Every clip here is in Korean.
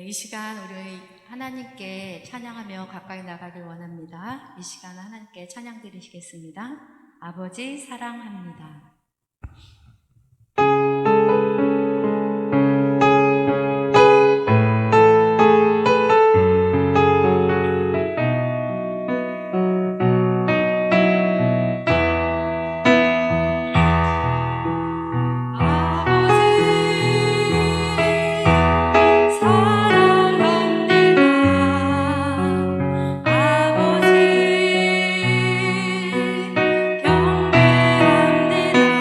이 시간 우리 하나님께 찬양하며 가까이 나가길 원합니다. 이 시간 하나님께 찬양 드리시겠습니다. 아버지 사랑합니다. 경배합니다.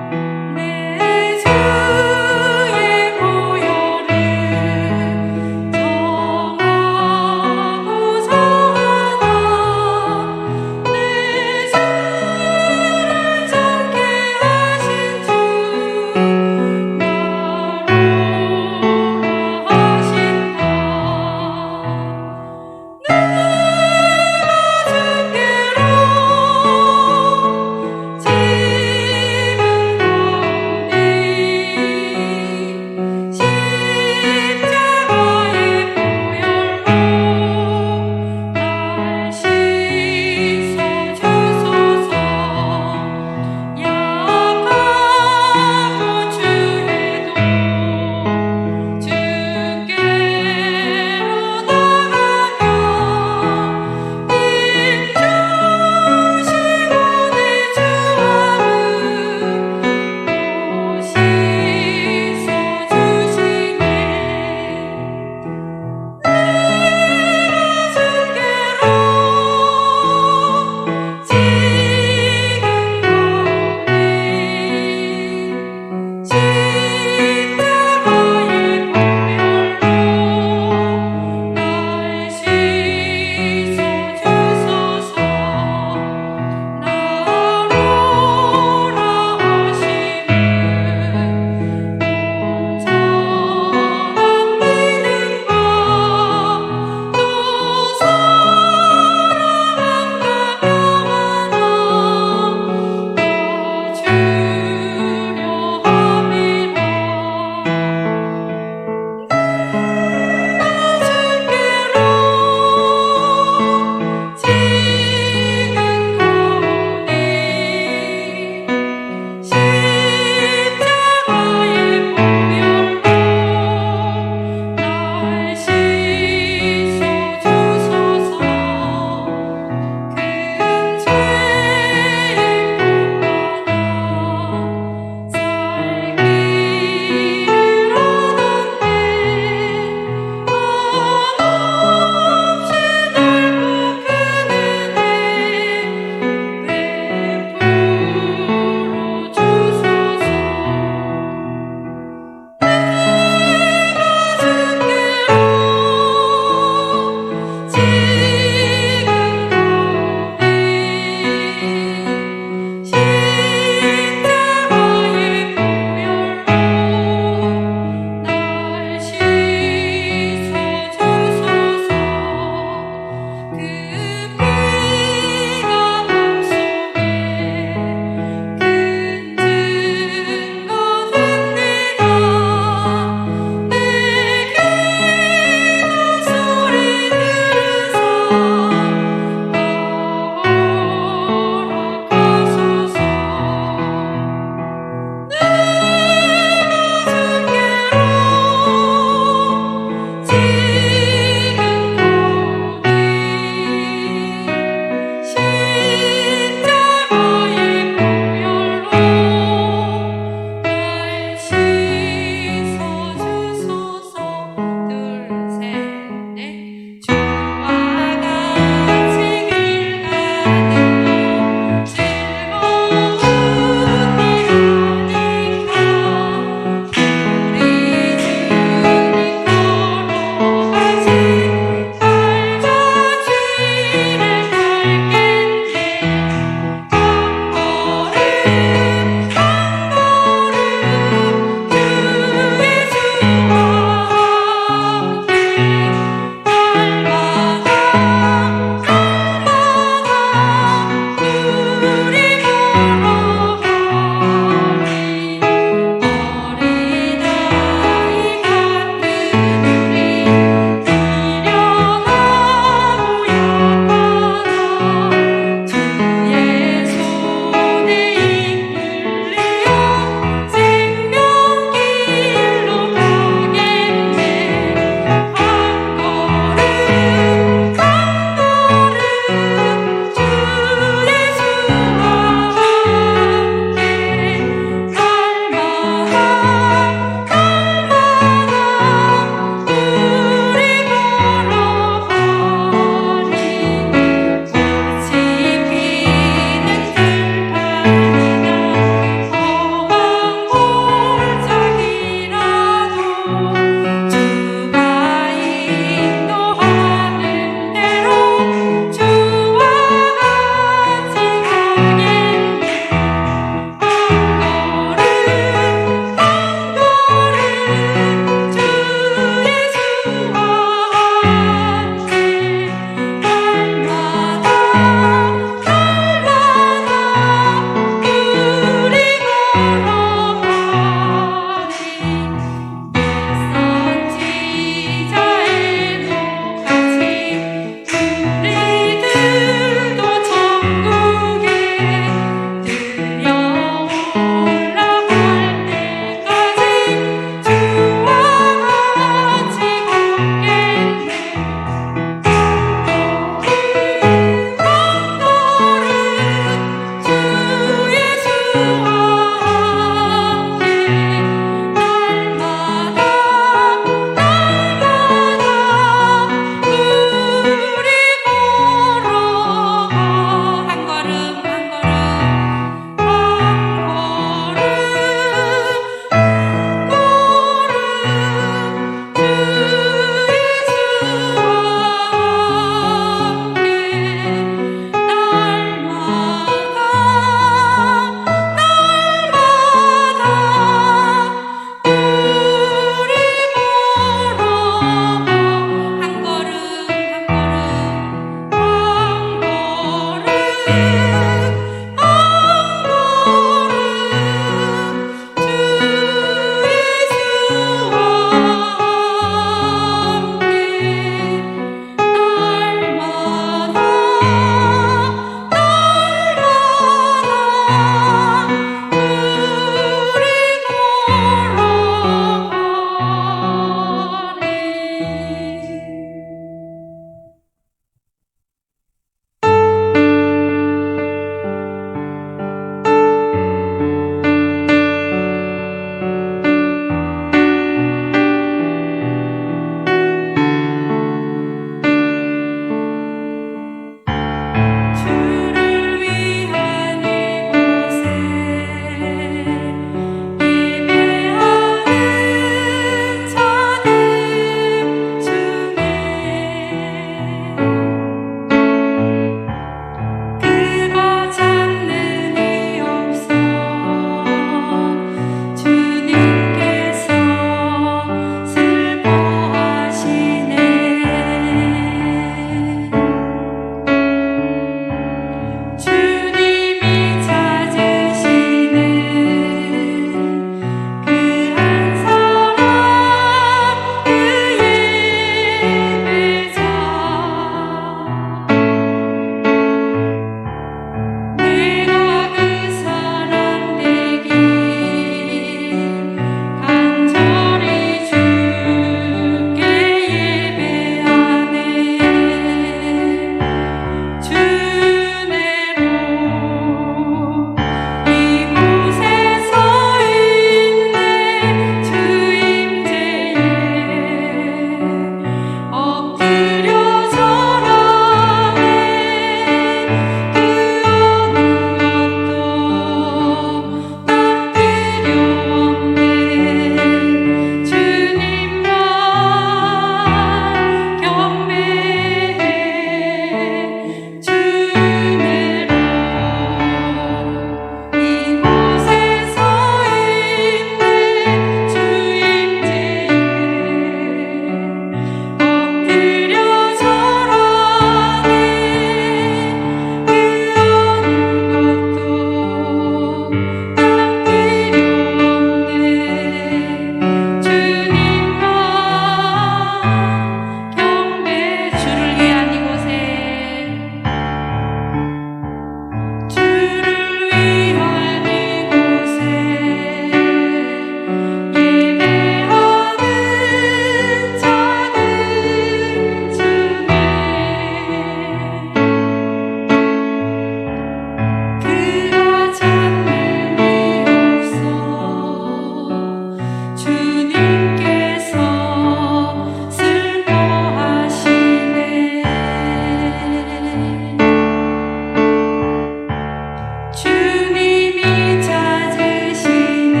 주님이 찾으시는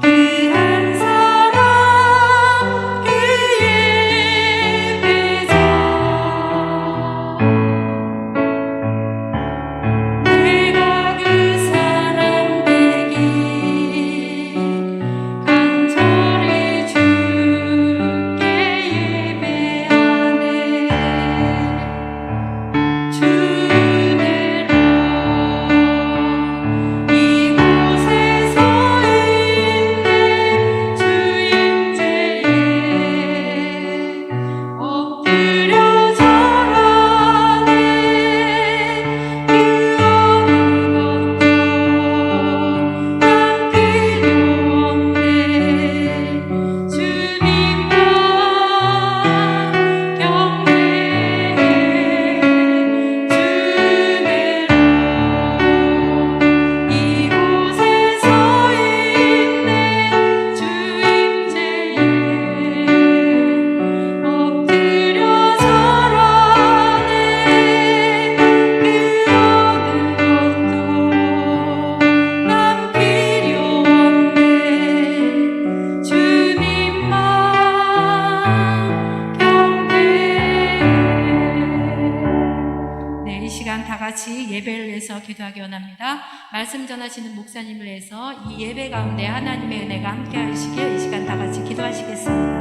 그 한 사람 그 예배자 내가 그 사람 되기 간절히 주께 예배하네 주대로 이곳에 서 있네 주임제에 엎드려 절하네 그 어느 것도 난 필요 없네 주님만 경배해 주대로 이곳에 서 있네 주임제에 엎드려 절하네 그 어느 것도 난 필요 없네 주님만 경배해. 네, 이 시간 다 같이 예배를 위해서 기도하기 원합니다. 말씀 전하시는 목사님을 위해서 이 예배 가운데 하나님의 은혜가 함께 하시길 이 시간 다 같이 기도하시겠습니다.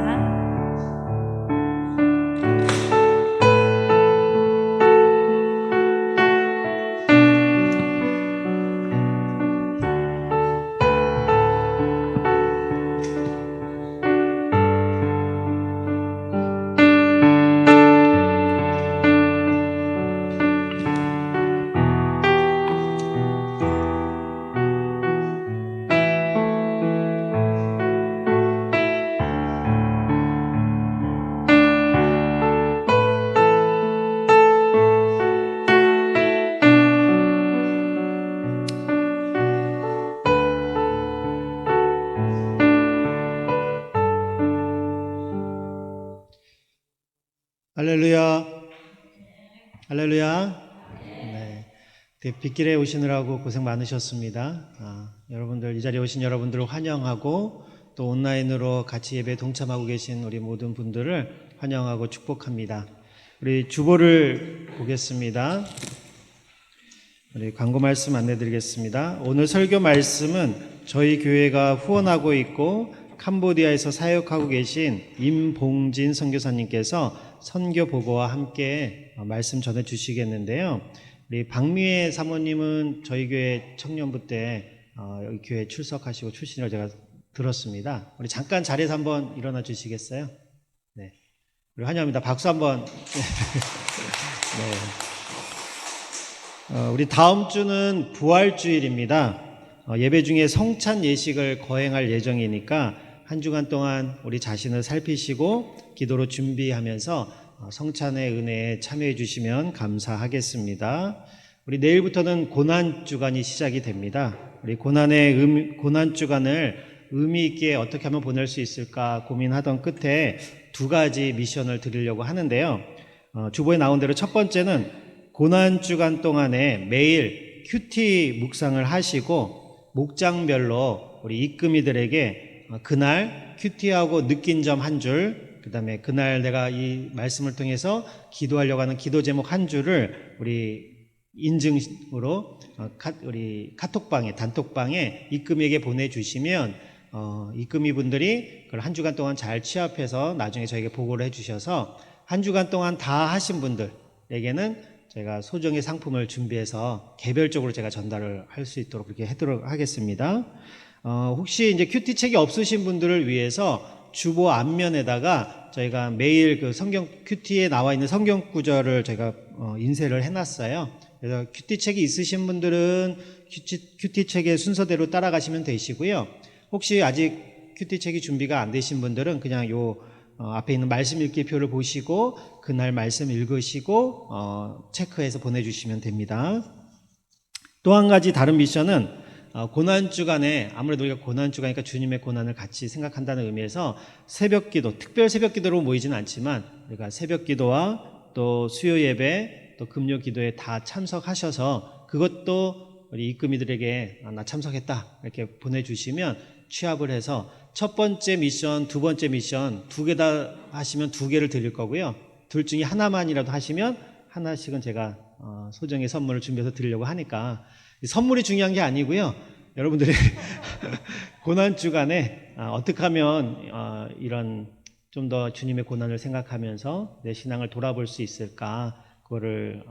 할렐루야. 할렐루야. 네. 빗길에 오시느라고 고생 많으셨습니다. 여러분들, 이 자리에 오신 여러분들을 환영하고 또 온라인으로 같이 예배에 동참하고 계신 우리 모든 분들을 환영하고 축복합니다. 우리 주보를 보겠습니다. 우리 광고 말씀 안내드리겠습니다. 오늘 설교 말씀은 저희 교회가 후원하고 있고 캄보디아에서 사역하고 계신 임봉진 선교사님께서 선교 보고와 함께 말씀 전해 주시겠는데요. 우리 박미애 사모님은 저희 교회 청년부 때 여기 교회에 출석하시고 출신을 제가 들었습니다. 우리 잠깐 자리에서 한번 일어나 주시겠어요? 네, 우리 환영합니다. 박수 한번. 네. 우리 다음 주는 부활주일입니다. 예배 중에 성찬 예식을 거행할 예정이니까 한 주간 동안 우리 자신을 살피시고 기도로 준비하면서 성찬의 은혜에 참여해 주시면 감사하겠습니다. 우리 내일부터는 고난주간이 시작이 됩니다. 우리 고난주간을 의미 있게 어떻게 하면 보낼 수 있을까 고민하던 끝에 두 가지 미션을 드리려고 하는데요. 주보에 나온 대로 첫 번째는 고난주간 동안에 매일 큐티 묵상을 하시고 목장별로 우리 입금이들에게 그날 큐티하고 느낀 점 한 줄, 그 다음에 그날 내가 이 말씀을 통해서 기도하려고 하는 기도 제목 한 줄을 우리 인증으로 우리 카톡방에, 단톡방에 입금에게 보내주시면 입금이 분들이 그걸 한 주간 동안 잘 취합해서 나중에 저에게 보고를 해주셔서 한 주간 동안 다 하신 분들에게는 제가 소정의 상품을 준비해서 개별적으로 제가 전달을 할 수 있도록 그렇게 하도록 하겠습니다. 혹시 이제 큐티 책이 없으신 분들을 위해서 주보 앞면에다가 저희가 매일 그 성경 큐티에 나와 있는 성경 구절을 제가 인쇄를 해놨어요. 그래서 큐티 책이 있으신 분들은 큐티 책의 순서대로 따라가시면 되시고요. 혹시 아직 큐티 책이 준비가 안 되신 분들은 그냥 요 앞에 있는 말씀 읽기 표를 보시고 그날 말씀 읽으시고 체크해서 보내주시면 됩니다. 또 한 가지 다른 미션은 고난주간에, 아무래도 우리가 고난주간이니까 주님의 고난을 같이 생각한다는 의미에서 새벽기도, 특별 새벽기도로 모이지는 않지만 우리가 새벽기도와 또 수요예배 또 금요기도에 다 참석하셔서 그것도 우리 입금이들에게 나 참석했다 이렇게 보내주시면 취합을 해서 첫 번째 미션, 두 번째 미션 2개 다 하시면 2개를 드릴 거고요. 둘 중에 하나만이라도 하시면 하나씩은 제가 소정의 선물을 준비해서 드리려고 하니까 선물이 중요한 게 아니고요. 여러분들의 고난 주간에 어떻게 하면 이런 좀 더 주님의 고난을 생각하면서 내 신앙을 돌아볼 수 있을까, 그거를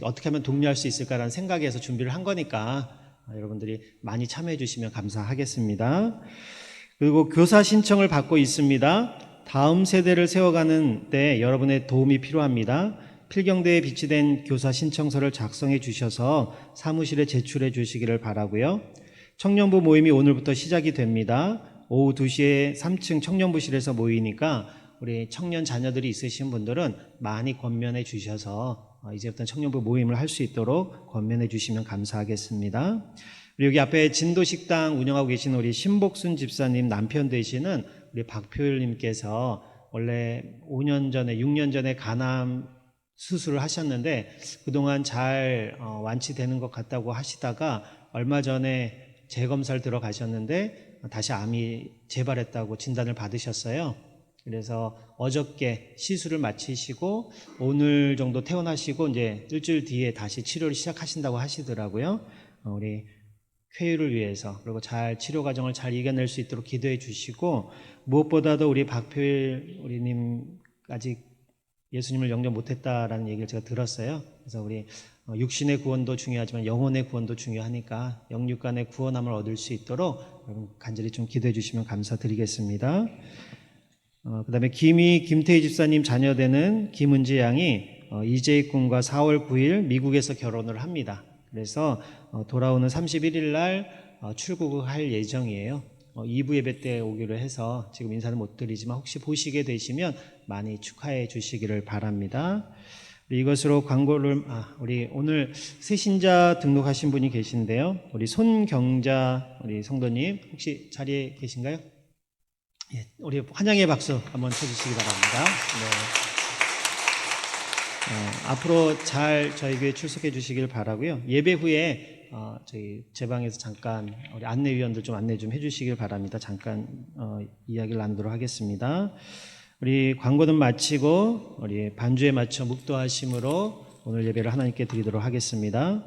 어떻게 하면 독려할 수 있을까라는 생각에서 준비를 한 거니까 여러분들이 많이 참여해 주시면 감사하겠습니다. 그리고 교사 신청을 받고 있습니다. 다음 세대를 세워가는 데 여러분의 도움이 필요합니다. 필경대에 비치된 교사 신청서를 작성해 주셔서 사무실에 제출해 주시기를 바라고요. 청년부 모임이 오늘부터 시작이 됩니다. 오후 2시에 3층 청년부실에서 모이니까 우리 청년 자녀들이 있으신 분들은 많이 권면해 주셔서 이제부터 청년부 모임을 할 수 있도록 권면해 주시면 감사하겠습니다. 그리고 여기 앞에 진도식당 운영하고 계신 우리 신복순 집사님 남편 되시는 우리 박표일님께서 원래 5년 전에 6년 전에 간암 수술을 하셨는데 그동안 잘 완치되는 것 같다고 하시다가 얼마 전에 재검사를 들어가셨는데 다시 암이 재발했다고 진단을 받으셨어요. 그래서 어저께 시술을 마치시고 오늘 정도 퇴원하시고 이제 일주일 뒤에 다시 치료를 시작하신다고 하시더라고요. 우리 쾌유를 위해서 그리고 잘 치료 과정을 잘 이겨낼 수 있도록 기도해 주시고, 무엇보다도 우리 박표일 우리님 아직 예수님을 영접 못했다라는 얘기를 제가 들었어요. 그래서 우리 육신의 구원도 중요하지만 영혼의 구원도 중요하니까 영육간의 구원함을 얻을 수 있도록 여러분 간절히 좀 기도해 주시면 감사드리겠습니다. 그 다음에 김태희 집사님 자녀되는 김은지 양이 이재익 군과 4월 9일 미국에서 결혼을 합니다. 그래서 돌아오는 31일 날 출국을 할 예정이에요. 2부 예배 때 오기로 해서 지금 인사는 못 드리지만 혹시 보시게 되시면 많이 축하해 주시기를 바랍니다. 이것으로 광고를 우리 오늘 새신자 등록하신 분이 계신데요. 우리 손경자 우리 성도님 혹시 자리에 계신가요? 예, 우리 환영의 박수 한번 쳐주시기 바랍니다. 네. 앞으로 잘 저희 교회 출석해 주시길 바라고요. 예배 후에 저희 제 방에서 잠깐 우리 안내위원들 좀 안내 좀 해주시길 바랍니다. 잠깐 이야기를 나누도록 하겠습니다. 우리 광고는 마치고 우리 반주에 맞춰 묵도하심으로 오늘 예배를 하나님께 드리도록 하겠습니다.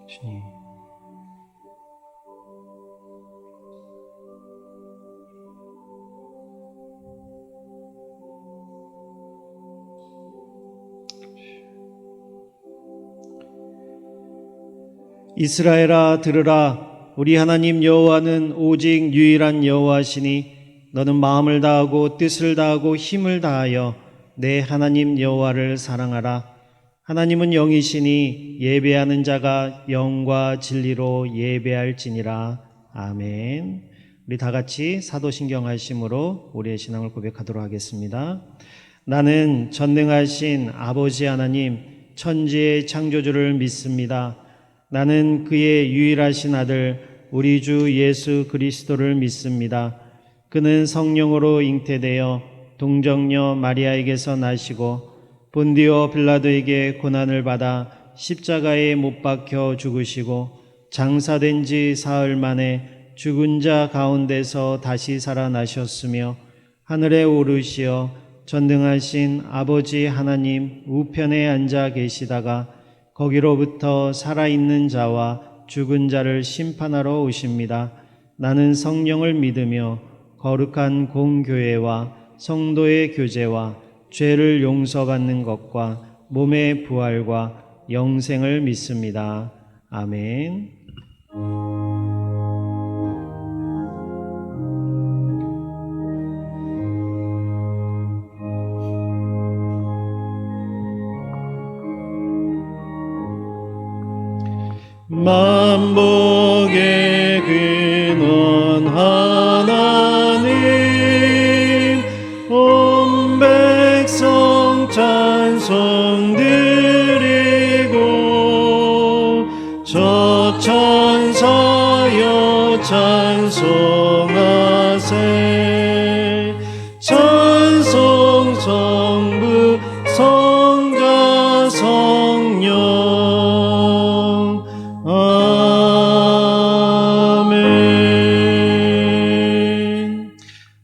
주님. 이스라엘아 들으라. 우리 하나님 여호와는 오직 유일한 여호와시니 너는 마음을 다하고 뜻을 다하고 힘을 다하여 내 하나님 여호와를 사랑하라. 하나님은 영이시니 예배하는 자가 영과 진리로 예배할지니라. 아멘. 우리 다 같이 사도신경 하심으로 우리의 신앙을 고백하도록 하겠습니다. 나는 전능하신 아버지 하나님 천지의 창조주를 믿습니다. 나는 그의 유일하신 아들 우리 주 예수 그리스도를 믿습니다. 그는 성령으로 잉태되어 동정녀 마리아에게서 나시고 본디오 빌라도에게 고난을 받아 십자가에 못 박혀 죽으시고 장사된 지 사흘 만에 죽은 자 가운데서 다시 살아나셨으며 하늘에 오르시어 전능하신 아버지 하나님 우편에 앉아 계시다가 거기로부터 살아있는 자와 죽은 자를 심판하러 오십니다. 나는 성령을 믿으며 거룩한 공교회와 성도의 교제와 죄를 용서받는 것과 몸의 부활과 영생을 믿습니다. 아멘. 만복의 근원 하나님 온 백성 참 찬송 드리고 저 천사여 찬송하세 찬송 성부 성자 성령 아멘.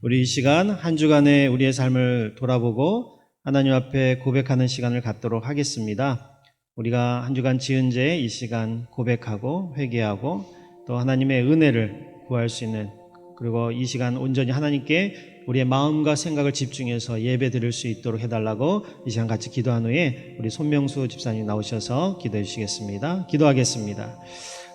우리 이 시간 한 주간의 우리의 삶을 돌아보고 하나님 앞에 고백하는 시간을 갖도록 하겠습니다. 우리가 한 주간 지은 죄 이 시간 고백하고 회개하고 또 하나님의 은혜를 구할 수 있는, 그리고 이 시간 온전히 하나님께 우리의 마음과 생각을 집중해서 예배 드릴 수 있도록 해달라고 이 시간 같이 기도한 후에 우리 손명수 집사님 나오셔서 기도해 주시겠습니다. 기도하겠습니다.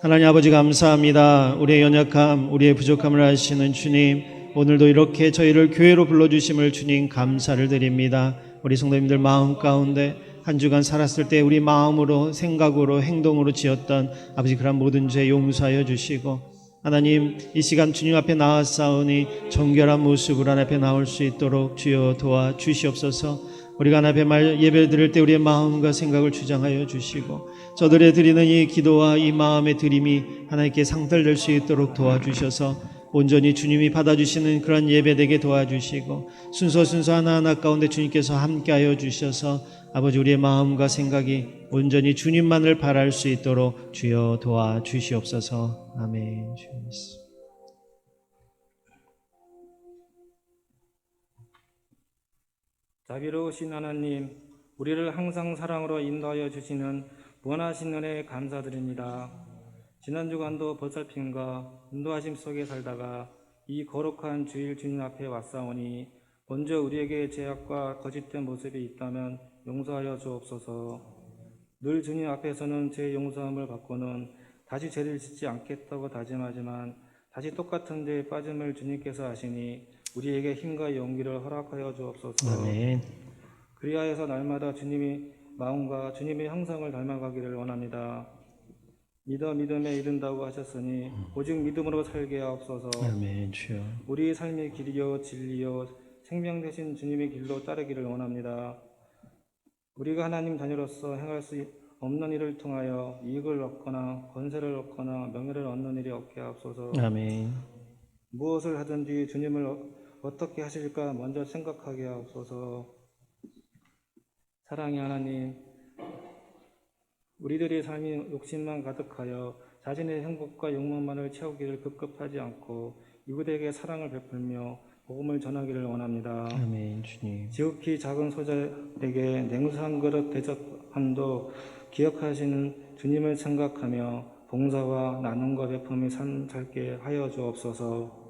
하나님 아버지 감사합니다. 우리의 연약함, 우리의 부족함을 아시는 주님, 오늘도 이렇게 저희를 교회로 불러주심을 주님 감사를 드립니다. 우리 성도님들 마음 가운데 한 주간 살았을 때 우리 마음으로 생각으로 행동으로 지었던 아버지 그런 모든 죄 용서하여 주시고, 하나님 이 시간 주님 앞에 나아싸우니 정결한 모습으로 하나님 앞에 나올 수 있도록 주여 도와주시옵소서. 우리가 하나님 앞에 예배 드릴 때 우리의 마음과 생각을 주장하여 주시고, 저들의 드리는 이 기도와 이 마음의 드림이 하나님께 상달될 수 있도록 도와주셔서 온전히 주님이 받아주시는 그런 예배되게 도와주시고, 순서 하나하나 가운데 주님께서 함께하여 주셔서 아버지 우리의 마음과 생각이 온전히 주님만을 바랄 수 있도록 주여 도와주시옵소서. 아멘. 주여 말씀. 자비로우신 하나님, 우리를 항상 사랑으로 인도하여 주시는 무한하신 은혜에 감사드립니다. 지난 주간도 보살핌과 인도하심 속에 살다가 이 거룩한 주일 주님 앞에 왔사오니 먼저 우리에게 죄악과 거짓된 모습이 있다면 용서하여 주옵소서. 늘 주님 앞에서는 제 용서함을 받고는 다시 죄를 짓지 않겠다고 다짐하지만 다시 똑같은 죄에 빠짐을 주님께서 아시니 우리에게 힘과 용기를 허락하여 주옵소서. 아멘. 그리하여서 날마다 주님의 마음과 주님의 형상을 닮아가기를 원합니다. 믿음에 이른다고 하셨으니 오직 믿음으로 살게 하옵소서. 아멘. 주여. 우리의 삶의 길이요 진리요 생명 되신 주님의 길로 따르기를 원합니다. 우리가 하나님 자녀로서 행할 수 없는 일을 통하여 이익을 얻거나 권세를 얻거나 명예를 얻는 일이 없게 하옵소서. 아멘. 무엇을 하든지 주님을 어떻게 하실까 먼저 생각하게 하옵소서. 사랑의 하나님, 우리들의 삶이 욕심만 가득하여 자신의 행복과 욕망만을 채우기를 급급하지 않고 이웃에게 사랑을 베풀며 복음을 전하기를 원합니다. 아멘. 주님. 지극히 작은 소자에게 냉수 한 그릇 대접함도 기억하시는 주님을 생각하며 봉사와 나눔과 베품이 삶 살게 하여 주옵소서.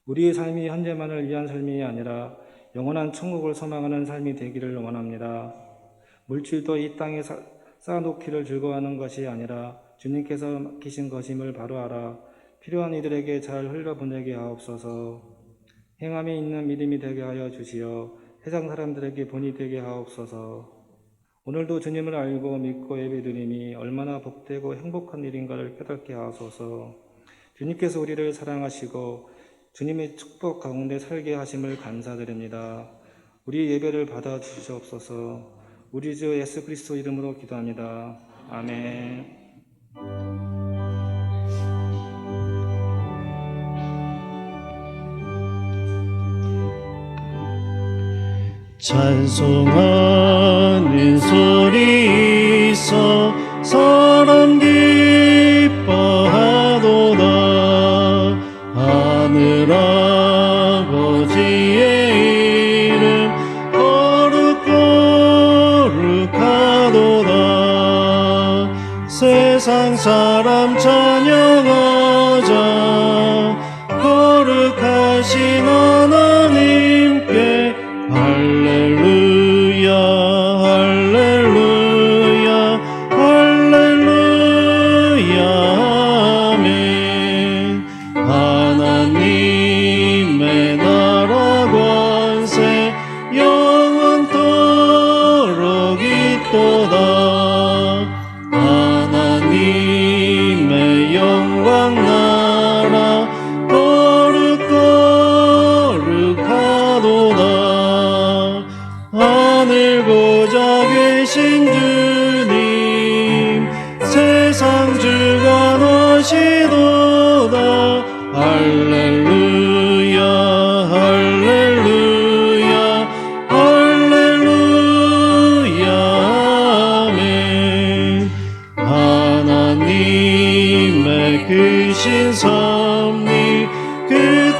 우리의 삶이 현재만을 위한 삶이 아니라 영원한 천국을 소망하는 삶이 되기를 원합니다. 물질도 이 땅에 쌓아놓기를 즐거워하는 것이 아니라 주님께서 맡기신 것임을 바로 알아 필요한 이들에게 잘 흘려보내게 하옵소서. 행함이 있는 믿음이 되게 하여 주시어 세상 사람들에게 본이 되게 하옵소서. 오늘도 주님을 알고 믿고 예배드림이 얼마나 복되고 행복한 일인가를 깨닫게 하소서. 주님께서 우리를 사랑하시고 주님의 축복 가운데 살게 하심을 감사드립니다. 우리 예배를 받아주시옵소서. 우리 주 예수 그리스도 이름으로 기도합니다. 아멘. 찬송하는 소리 있어 사람 기뻐하도다. 하늘 아버지의 이름 거룩하도다. 세상 사람 찬양하자. 거룩하신 하나님께 할렐루야 할렐루야 할렐루야 아멘. 하나님의 나라 권세 영원토록 있도다. 하나님의 영광 나라 거룩하도다. 하늘 보좌 되신 주님 세상 주관하시도다 할렐루야 할렐루야 할렐루야 아멘 하나님의 크신 섭리 그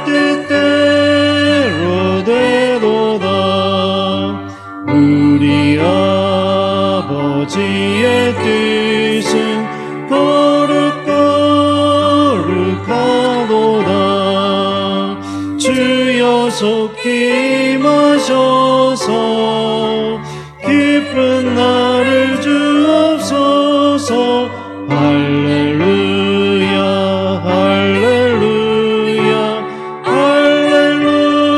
뜻대로 되도다 우리 아버지의 뜻은 거룩하도다 주여 속히 임하셔서 기쁜 나를 주옵소서 할렐루야 할렐루야 할렐루야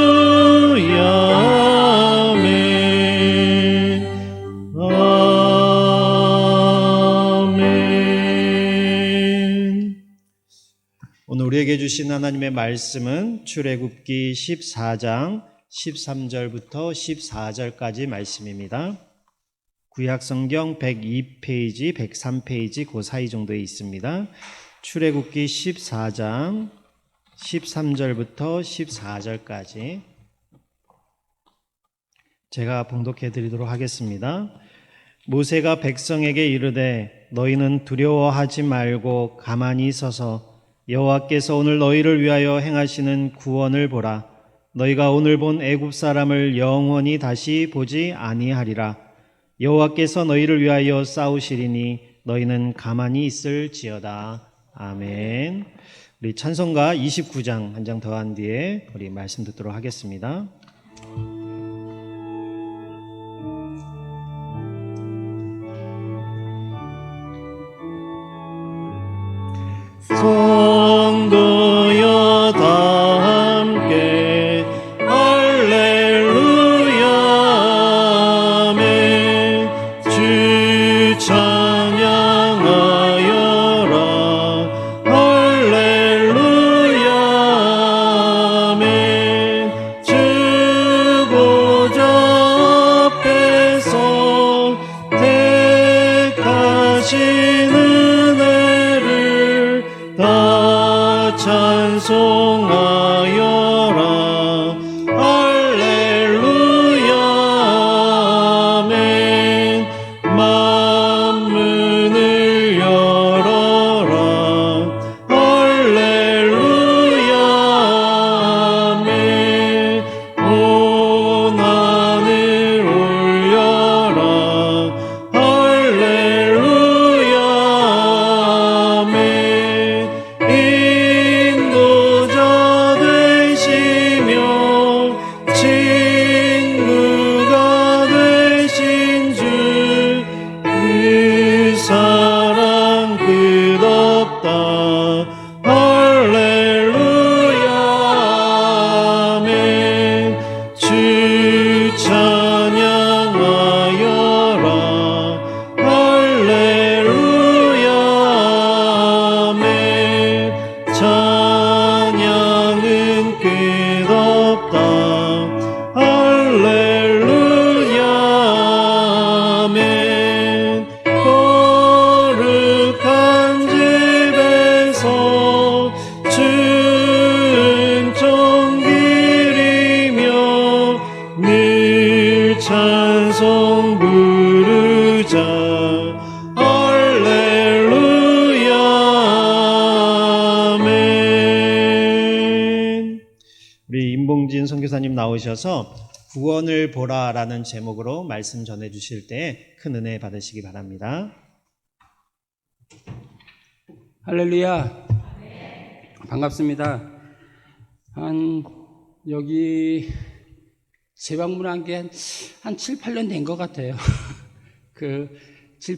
아멘 아멘. 오늘 우리에게 주신 하나님의 말씀은 출애굽기 14장 13절부터 14절까지 말씀입니다. 구약성경 102페이지, 103페이지 그 사이 정도에 있습니다. 출애굽기 14장 13절부터 14절까지 제가 봉독해 드리도록 하겠습니다. 모세가 백성에게 이르되 너희는 두려워하지 말고 가만히 서서 여호와께서 오늘 너희를 위하여 행하시는 구원을 보라. 너희가 오늘 본 애굽 사람을 영원히 다시 보지 아니하리라. 여호와께서 너희를 위하여 싸우시리니 너희는 가만히 있을지어다. 아멘. 우리 찬송가 29장 한 장 더한 뒤에 우리 말씀 듣도록 하겠습니다. 성도여 다 함께 할렐루야 아멘 주 찬양하여라 할렐루야 아멘 주 보좌 앞에서 택하신 은혜를 다 찬송하여라 할렐루야 아멘 만문을 열어라 할렐루야 아멘 온 하늘 올려라 할렐루야 아멘 인도자 되시며 친구가 되신 주 그 사랑 끝없다 할렐루야 아멘 주 찬양하여라 할렐루야 아멘 찬양은 끝없다 할렐루야 아멘 거룩한 집에서 은총 드리며 늘 찬송 부르자 할렐루야 아멘. 우리 임봉진 선교사님 나오셔서 구원을 보라라는 제목으로 말씀 전해 주실 때 큰 은혜 받으시기 바랍니다. 할렐루야. 반갑습니다. 여기 재방문한 게 한 7, 8년 된 것 같아요. 7,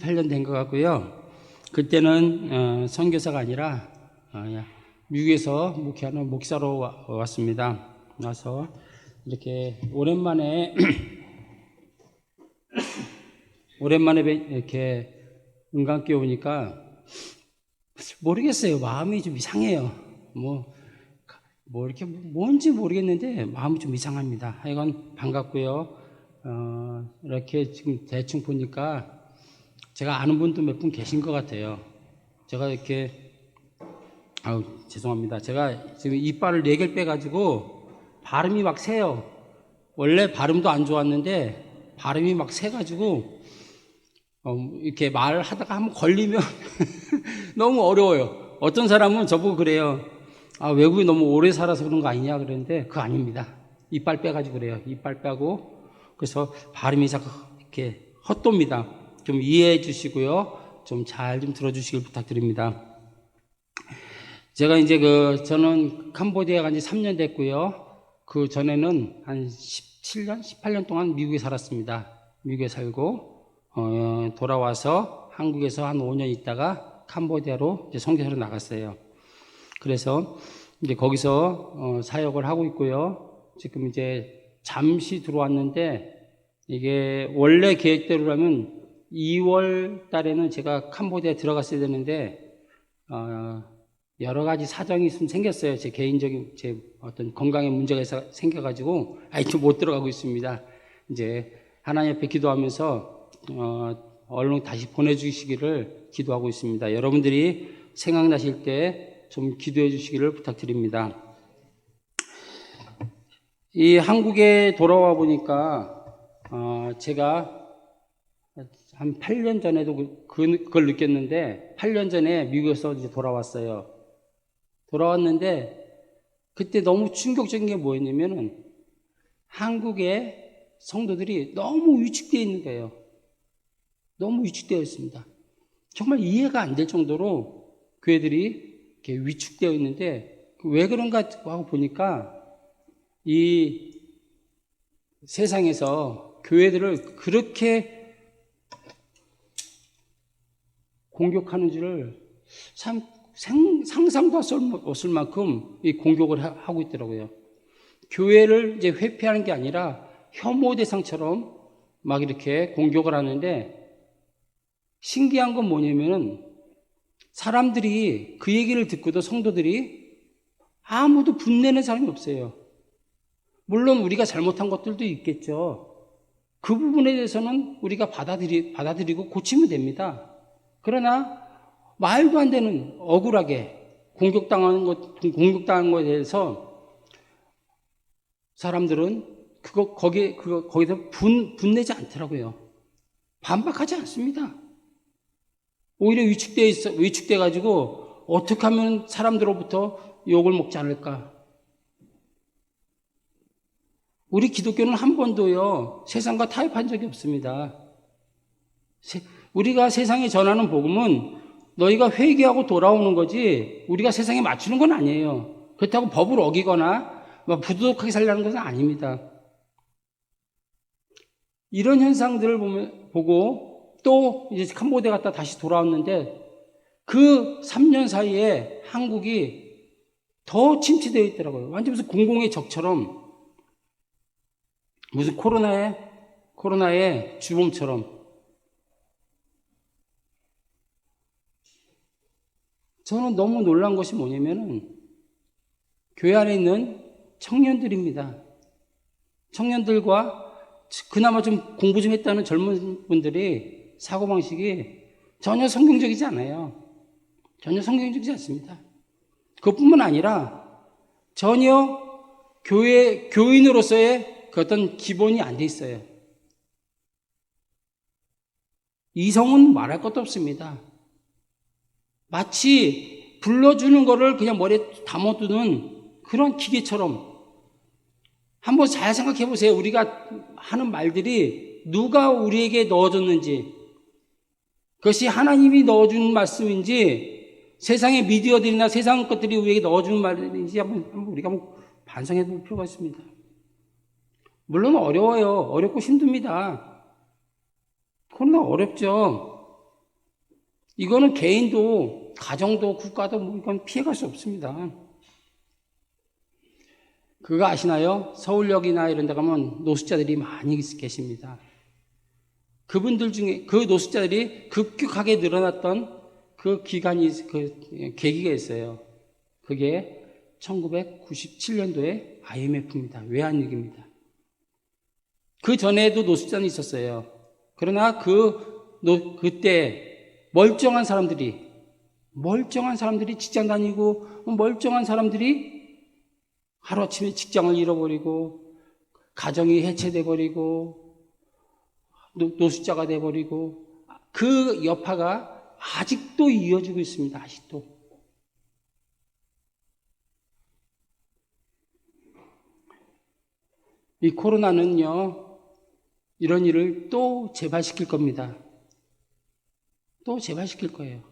8년 된 것 같고요. 그때는 선교사가 아니라 미국에서 목회하는 목사로 왔습니다. 와서 이렇게 오랜만에 이렇게 은강교회 오니까 모르겠어요. 마음이 좀 이상해요. 뭐 이렇게 뭔지 모르겠는데 마음이 좀 이상합니다. 하여간 반갑고요. 이렇게 지금 대충 보니까 제가 아는 분도 몇 분 계신 것 같아요. 제가 이렇게, 죄송합니다. 제가 지금 이빨을 4개를 빼가지고 발음이 막 새요. 원래 발음도 안 좋았는데 발음이 막 새가지고 이렇게 말하다가 한번 걸리면 너무 어려워요. 어떤 사람은 저보고 그래요. 외국에 너무 오래 살아서 그런 거 아니냐 그러는데 그거 아닙니다. 이빨 빼가지고 그래요. 이빨 빼고 그래서 발음이 자꾸 이렇게 헛돕니다. 좀 이해해 주시고요. 좀 잘 좀 들어주시길 부탁드립니다. 제가 이제 저는 캄보디아 간 지 3년 됐고요. 그 전에는 한 17년, 18년 동안 미국에 살았습니다. 미국에 살고, 돌아와서 한국에서 한 5년 있다가 캄보디아로 이제 선교사로 나갔어요. 그래서 이제 거기서 사역을 하고 있고요. 지금 이제 잠시 들어왔는데 이게 원래 계획대로라면 2월 달에는 제가 캄보디아에 들어갔어야 되는데 여러 가지 사정이 좀 생겼어요. 제 개인적인 제 어떤 건강에 문제가 생겨가지고 아직도 못 들어가고 있습니다. 이제 하나님 앞에 기도하면서 얼른 다시 보내주시기를 기도하고 있습니다. 여러분들이 생각나실 때 좀 기도해 주시기를 부탁드립니다. 이 한국에 돌아와 보니까 제가 한 8년 전에도 그걸 느꼈는데 8년 전에 미국에서 이제 돌아왔어요. 돌아왔는데 그때 너무 충격적인 게 뭐였냐면은 한국의 성도들이 너무 위축되어 있는 거예요. 너무 위축되어 있습니다. 정말 이해가 안 될 정도로 교회들이 이렇게 위축되어 있는데 왜 그런가 하고 보니까 이 세상에서 교회들을 그렇게 공격하는 줄을 참 상상도 할 수 없을 만큼 이 공격을 하고 있더라고요. 교회를 이제 회피하는 게 아니라 혐오 대상처럼 막 이렇게 공격을 하는데 신기한 건 뭐냐면은 사람들이 그 얘기를 듣고도 성도들이 아무도 분내는 사람이 없어요. 물론 우리가 잘못한 것들도 있겠죠. 그 부분에 대해서는 우리가 받아들이고 고치면 됩니다. 그러나 말도 안 되는 억울하게 공격당한 거에 대해서 사람들은 거기서 분내지 않더라고요. 반박하지 않습니다. 오히려 위축돼가지고 어떻게 하면 사람들로부터 욕을 먹지 않을까. 우리 기독교는 한 번도요, 세상과 타협한 적이 없습니다. 우리가 세상에 전하는 복음은 너희가 회개하고 돌아오는 거지, 우리가 세상에 맞추는 건 아니에요. 그렇다고 법을 어기거나 부도덕하게 살려는 것은 아닙니다. 이런 현상들을 보고 또 이제 캄보디아 갔다 다시 돌아왔는데 그 3년 사이에 한국이 더 침체되어 있더라고요. 완전 무슨 공공의 적처럼, 무슨 코로나의 주범처럼. 저는 너무 놀란 것이 뭐냐면은 교회 안에 있는 청년들입니다. 청년들과 그나마 좀 공부 좀 했다는 젊은 분들이 사고방식이 전혀 성경적이지 않아요. 전혀 성경적이지 않습니다. 그것뿐만 아니라 전혀 교인으로서의 그 어떤 기본이 안 돼 있어요. 이성은 말할 것도 없습니다. 마치 불러주는 거를 그냥 머리에 담아두는 그런 기계처럼. 한번 잘 생각해 보세요. 우리가 하는 말들이 누가 우리에게 넣어줬는지, 그것이 하나님이 넣어준 말씀인지 세상의 미디어들이나 세상 것들이 우리에게 넣어주는 말인지 한번 우리가 반성해 볼 필요가 있습니다. 물론 어려워요. 어렵고 힘듭니다. 그러나 어렵죠. 이거는 개인도 가정도 국가도 이건 피해갈 수 없습니다. 그거 아시나요? 서울역이나 이런 데 가면 노숙자들이 많이 계십니다. 그분들 중에 그 노숙자들이 급격하게 늘어났던 그 계기가 있어요. 그게 1997년도에 IMF입니다. 외환위기입니다. 그 전에도 노숙자는 있었어요. 그러나 그때 멀쩡한 사람들이 직장 다니고 멀쩡한 사람들이 하루아침에 직장을 잃어버리고 가정이 해체돼 버리고 노숙자가 돼 버리고 그 여파가 아직도 이어지고 있습니다. 아직도. 이 코로나는요, 이런 일을 또 재발시킬 겁니다. 또 재발시킬 거예요.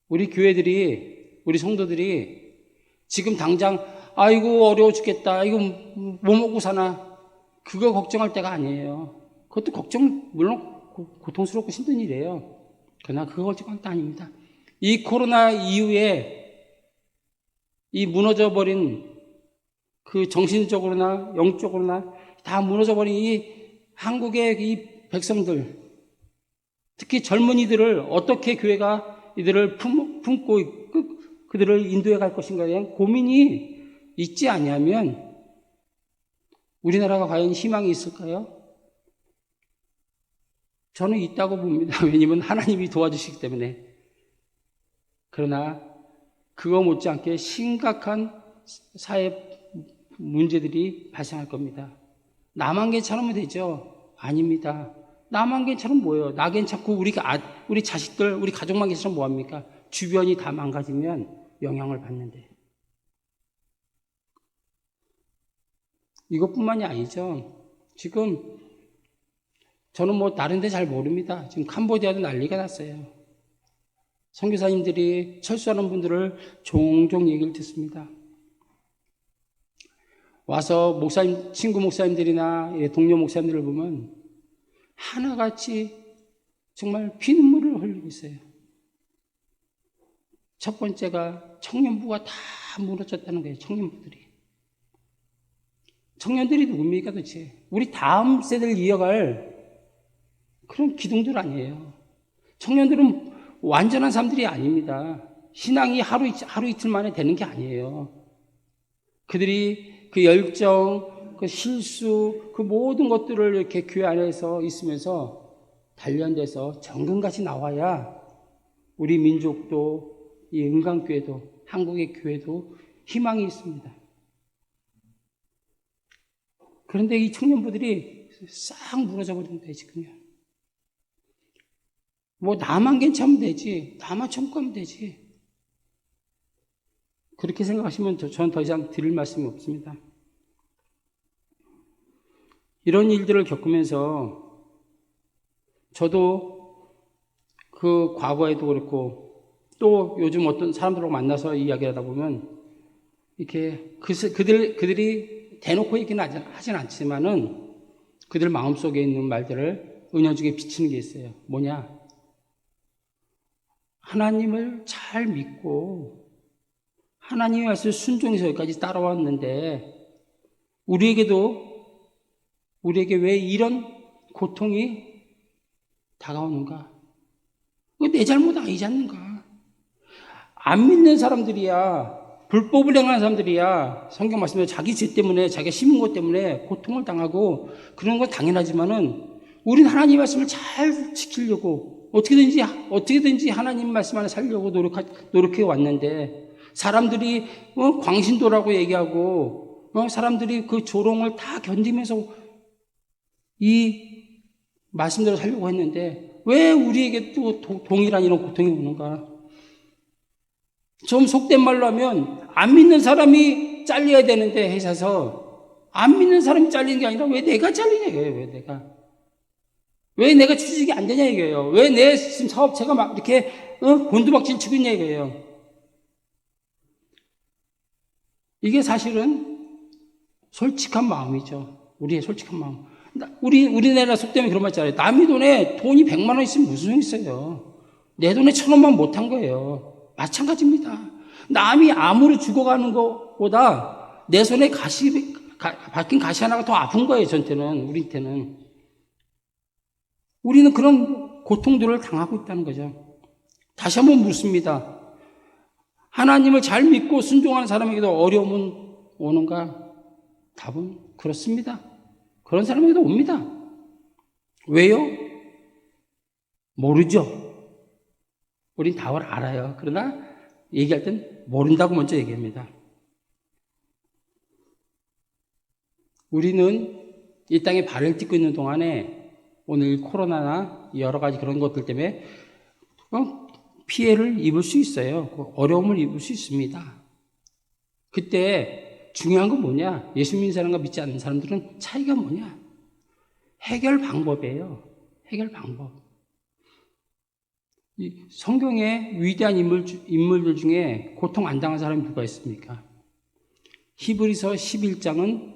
우리 교회들이, 우리 성도들이 지금 당장 아이고 어려워 죽겠다, 이거 뭐 먹고 사나, 그거 걱정할 때가 아니에요. 그것도 걱정, 물론 고통스럽고 힘든 일이에요. 그러나 그거 걱정할 때 아닙니다. 이 코로나 이후에 이 무너져버린 그 정신적으로나 영적으로나 다 무너져버린 이 한국의 이 백성들, 특히 젊은이들을 어떻게 교회가 이들을 품고 그들을 인도해 갈 것인가에 대한 고민이 있지 아니하면 우리나라가 과연 희망이 있을까요? 저는 있다고 봅니다. 왜냐하면 하나님이 도와주시기 때문에. 그러나 그거 못지않게 심각한 사회 문제들이 발생할 겁니다. 나만 괜찮으면 되죠? 아닙니다. 나만 괜찮으면 뭐예요? 나 괜찮고 우리 자식들, 우리 가족만 괜찮으면 뭐합니까? 주변이 다 망가지면 영향을 받는데. 이것뿐만이 아니죠. 지금 저는 뭐 다른 데 잘 모릅니다. 지금 캄보디아도 난리가 났어요. 선교사님들이 철수하는 분들을 종종 얘기를 듣습니다. 와서 친구 목사님들이나 동료 목사님들을 보면 하나같이 정말 피눈물을 흘리고 있어요. 첫 번째가 청년부가 다 무너졌다는 거예요. 청년들이 누굽니까 도대체? 우리 다음 세대를 이어갈 그런 기둥들 아니에요. 청년들은 완전한 사람들이 아닙니다. 신앙이 하루 이틀 만에 되는 게 아니에요. 그들이 그 열정, 그 실수, 그 모든 것들을 이렇게 교회 안에서 있으면서 단련돼서 정금같이 나와야 우리 민족도, 이 은강교회도, 한국의 교회도 희망이 있습니다. 그런데 이 청년부들이 싹 무너져 버린다, 지금요. 뭐, 나만 괜찮으면 되지. 나만 청구하면 되지. 그렇게 생각하시면 저는 더 이상 드릴 말씀이 없습니다. 이런 일들을 겪으면서 저도 그 과거에도 그렇고 또 요즘 어떤 사람들하고 만나서 이야기를 하다 보면 이렇게 그들이 대놓고 얘기는 하진 않지만은 그들 마음속에 있는 말들을 은연중에 비치는 게 있어요. 뭐냐? 하나님을 잘 믿고 하나님의 말씀을 순종해서 여기까지 따라왔는데 우리에게 왜 이런 고통이 다가오는가? 그거 내 잘못 아니지 않는가? 안 믿는 사람들이야, 불법을 행하는 사람들이야, 성경 말씀대로 자기 죄 때문에, 자기가 심은 것 때문에 고통을 당하고 그런 건 당연하지만은 우리는 하나님 말씀을 잘 지키려고 어떻게든지 하나님 말씀 안에 살려고 노력해 왔는데 사람들이 광신도라고 얘기하고 사람들이 그 조롱을 다 견디면서 이 말씀대로 살려고 했는데 왜 우리에게 또 동일한 이런 고통이 오는가? 좀 속된 말로 하면 안 믿는 사람이 잘려야 되는데 회사에서 안 믿는 사람이 잘리는 게 아니라 왜 내가 잘리냐 이거예요. 왜 내가 취직이 안 되냐 이거예요. 왜 내 지금 사업체가 막 이렇게 곤두박질 치고 있냐 이거예요. 이게 사실은 솔직한 마음이죠. 우리의 솔직한 마음. 우리나라 속되면 그런 말 있잖아요. 남의 돈에 돈이 100만 원 있으면 무슨 소용 있어요. 내 돈에 1,000원만 못한 거예요. 마찬가지입니다. 남이 암으로 죽어가는 것보다 내 손에 박힌 가시 하나가 더 아픈 거예요. 우리한테는. 우리는 그런 고통들을 당하고 있다는 거죠. 다시 한번 묻습니다. 하나님을 잘 믿고 순종하는 사람에게도 어려움은 오는가? 답은 그렇습니다. 그런 사람에게도 옵니다. 왜요? 모르죠. 우린 답을 알아요. 그러나 얘기할 땐 모른다고 먼저 얘기합니다. 우리는 이 땅에 발을 딛고 있는 동안에 오늘 코로나나 여러 가지 그런 것들 때문에 피해를 입을 수 있어요. 어려움을 입을 수 있습니다. 그때 중요한 건 뭐냐? 예수 믿는 사람과 믿지 않는 사람들은 차이가 뭐냐? 해결 방법이에요. 해결 방법. 이 성경의 위대한 인물들 중에 고통 안 당한 사람이 누가 있습니까? 히브리서 11장은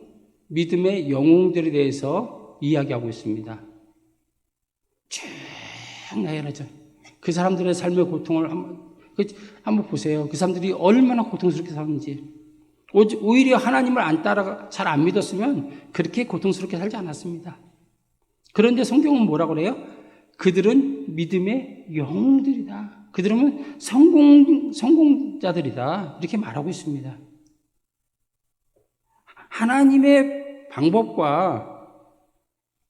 믿음의 영웅들에 대해서 이야기하고 있습니다. 쭉 나열하죠. 그 사람들의 삶의 고통을 한번 보세요. 그 사람들이 얼마나 고통스럽게 사는지. 오히려 하나님을 잘 안 믿었으면 그렇게 고통스럽게 살지 않았습니다. 그런데 성경은 뭐라고 그래요? 그들은 믿음의 영웅들이다. 그들은 성공자들이다. 이렇게 말하고 있습니다. 하나님의 방법과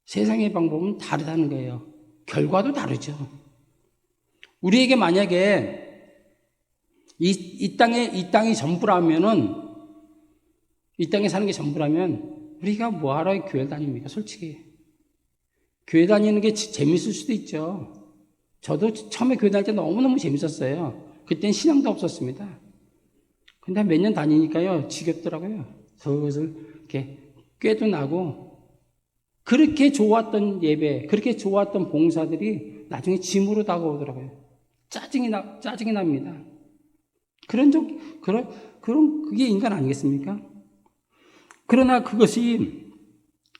세상의 방법은 다르다는 거예요. 결과도 다르죠. 우리에게 만약에 이 땅이 전부라면은, 이 땅에 사는 게 전부라면 우리가 뭐하러 교회 다닙니까? 솔직히 교회 다니는 게 재밌을 수도 있죠. 저도 처음에 교회 다닐 때 너무너무 재밌었어요. 그땐 신앙도 없었습니다. 근데 몇 년 다니니까요 지겹더라고요. 슬슬 이렇게 꾀도 나고, 그렇게 좋았던 예배, 그렇게 좋았던 봉사들이 나중에 짐으로 다가오더라고요. 짜증이 납니다. 그게 인간 아니겠습니까? 그러나 그것이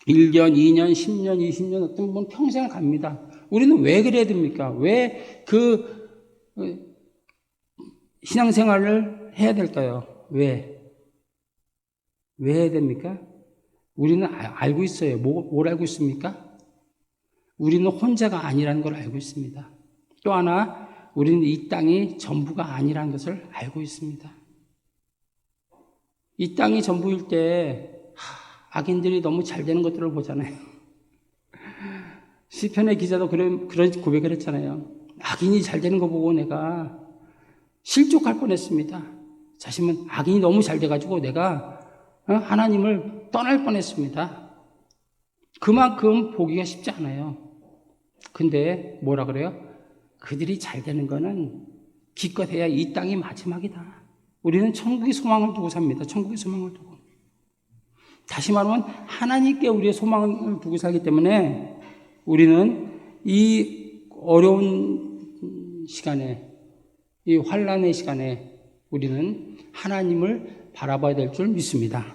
1년, 2년, 10년, 20년, 어떤 분 평생을 갑니다. 우리는 왜 그래야 됩니까? 왜 신앙생활을 해야 될까요? 왜 해야 됩니까? 우리는 알고 있어요. 뭘 알고 있습니까? 우리는 혼자가 아니라는 걸 알고 있습니다. 또 하나, 우리는 이 땅이 전부가 아니라는 것을 알고 있습니다. 이 땅이 전부일 때 악인들이 너무 잘 되는 것들을 보잖아요. 시편의 기자도 그런 고백을 했잖아요. 악인이 잘 되는 거 보고 내가 실족할 뻔했습니다. 자신은 악인이 너무 잘 돼가지고 내가 하나님을 떠날 뻔했습니다. 그만큼 보기가 쉽지 않아요. 근데 뭐라 그래요? 그들이 잘 되는 거는 기껏해야 이 땅이 마지막이다. 우리는 천국의 소망을 두고 삽니다. 천국의 소망을 두고. 다시 말하면 하나님께 우리의 소망을 두고 살기 때문에 우리는 이 어려운 시간에, 이 환난의 시간에 우리는 하나님을 바라봐야 될 줄 믿습니다.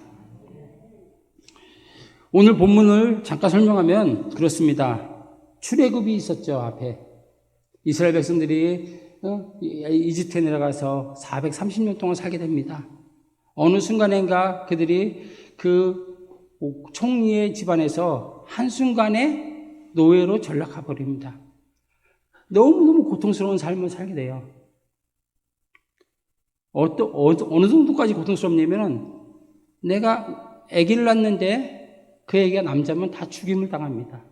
오늘 본문을 잠깐 설명하면 그렇습니다. 출애굽이 있었죠, 앞에. 이스라엘 백성들이 이집트에 내려가서 430년 동안 살게 됩니다. 어느 순간인가 그들이 그 총리의 집안에서 한순간에 노예로 전락해 버립니다. 너무너무 고통스러운 삶을 살게 돼요. 어느 정도까지 고통스럽냐면은 내가 아기를 낳는데 그 아기가 남자면 다 죽임을 당합니다.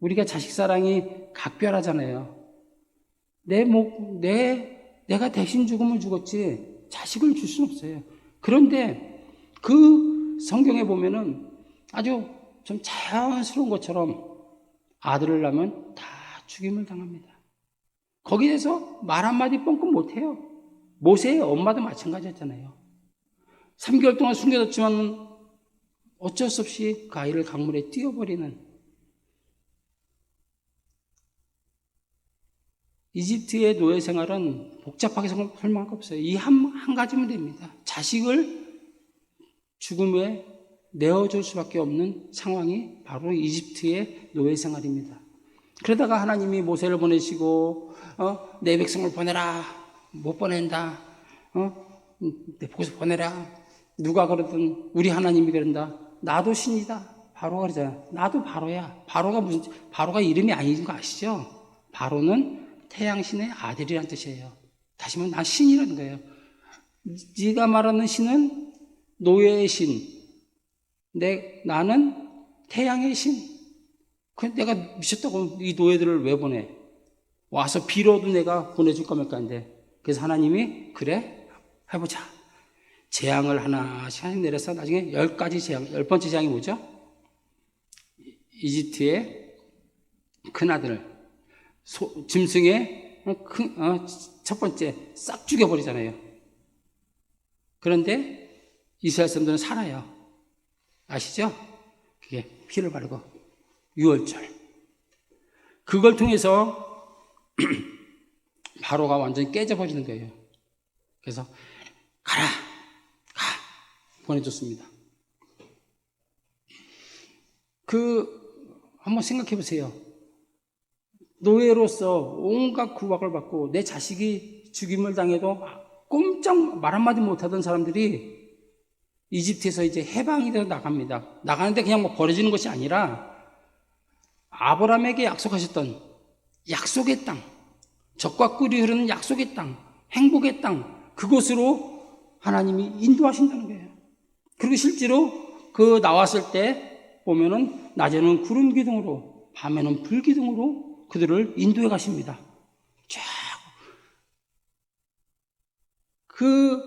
우리가 자식 사랑이 각별하잖아요. 내가 대신 죽으면 죽었지 자식을 줄 수는 없어요. 그런데 그 성경에 보면은 아주 좀 자연스러운 것처럼 아들을 낳으면 다 죽임을 당합니다. 거기에 대해서 말 한마디 뻥끗 못해요. 모세의 엄마도 마찬가지였잖아요. 3개월 동안 숨겨뒀지만 어쩔 수 없이 그 아이를 강물에 띄워버리는, 이집트의 노예 생활은 복잡하게 설명할 거 없어요. 이 한 가지면 됩니다. 자식을 죽음에 내어줄 수밖에 없는 상황이 바로 이집트의 노예 생활입니다. 그러다가 하나님이 모세를 보내시고 내 백성을 보내라. 못 보낸다. 내 복에서 보내라. 누가 그러든 우리 하나님이 그런다. 나도 신이다. 바로가 그러잖아. 나도 바로야. 바로가 이름이 아닌 거 아시죠? 바로는 태양신의 아들이란 뜻이에요. 다시 말하면 난 신이라는 거예요. 네가 말하는 신은 노예의 신, 나는 태양의 신. 내가 미쳤다고 이 노예들을 왜 보내? 와서 빌어도 내가 보내줄 거면 깐데. 그래서 하나님이 그래 해보자. 재앙을 하나씩 내려서 나중에 10가지 재앙. 10번째 재앙이 뭐죠? 이집트의 큰아들 짐승의 첫 번째 싹 죽여버리잖아요. 그런데 이스라엘 사람들은 살아요. 아시죠? 그게 피를 바르고 유월절. 그걸 통해서 바로가 완전히 깨져버리는 거예요. 그래서 가 보내줬습니다. 한번 생각해 보세요. 노예로서 온갖 구박을 받고 내 자식이 죽임을 당해도 꼼짝 말 한마디 못하던 사람들이 이집트에서 이제 해방이 되어 나갑니다. 나가는데 그냥 뭐 버려지는 것이 아니라 아브라함에게 약속하셨던 약속의 땅, 젖과 꿀이 흐르는 약속의 땅, 행복의 땅, 그곳으로 하나님이 인도하신다는 거예요. 그리고 실제로 나왔을 때 보면은 낮에는 구름 기둥으로, 밤에는 불 기둥으로 그들을 인도해 가십니다. 쫙. 그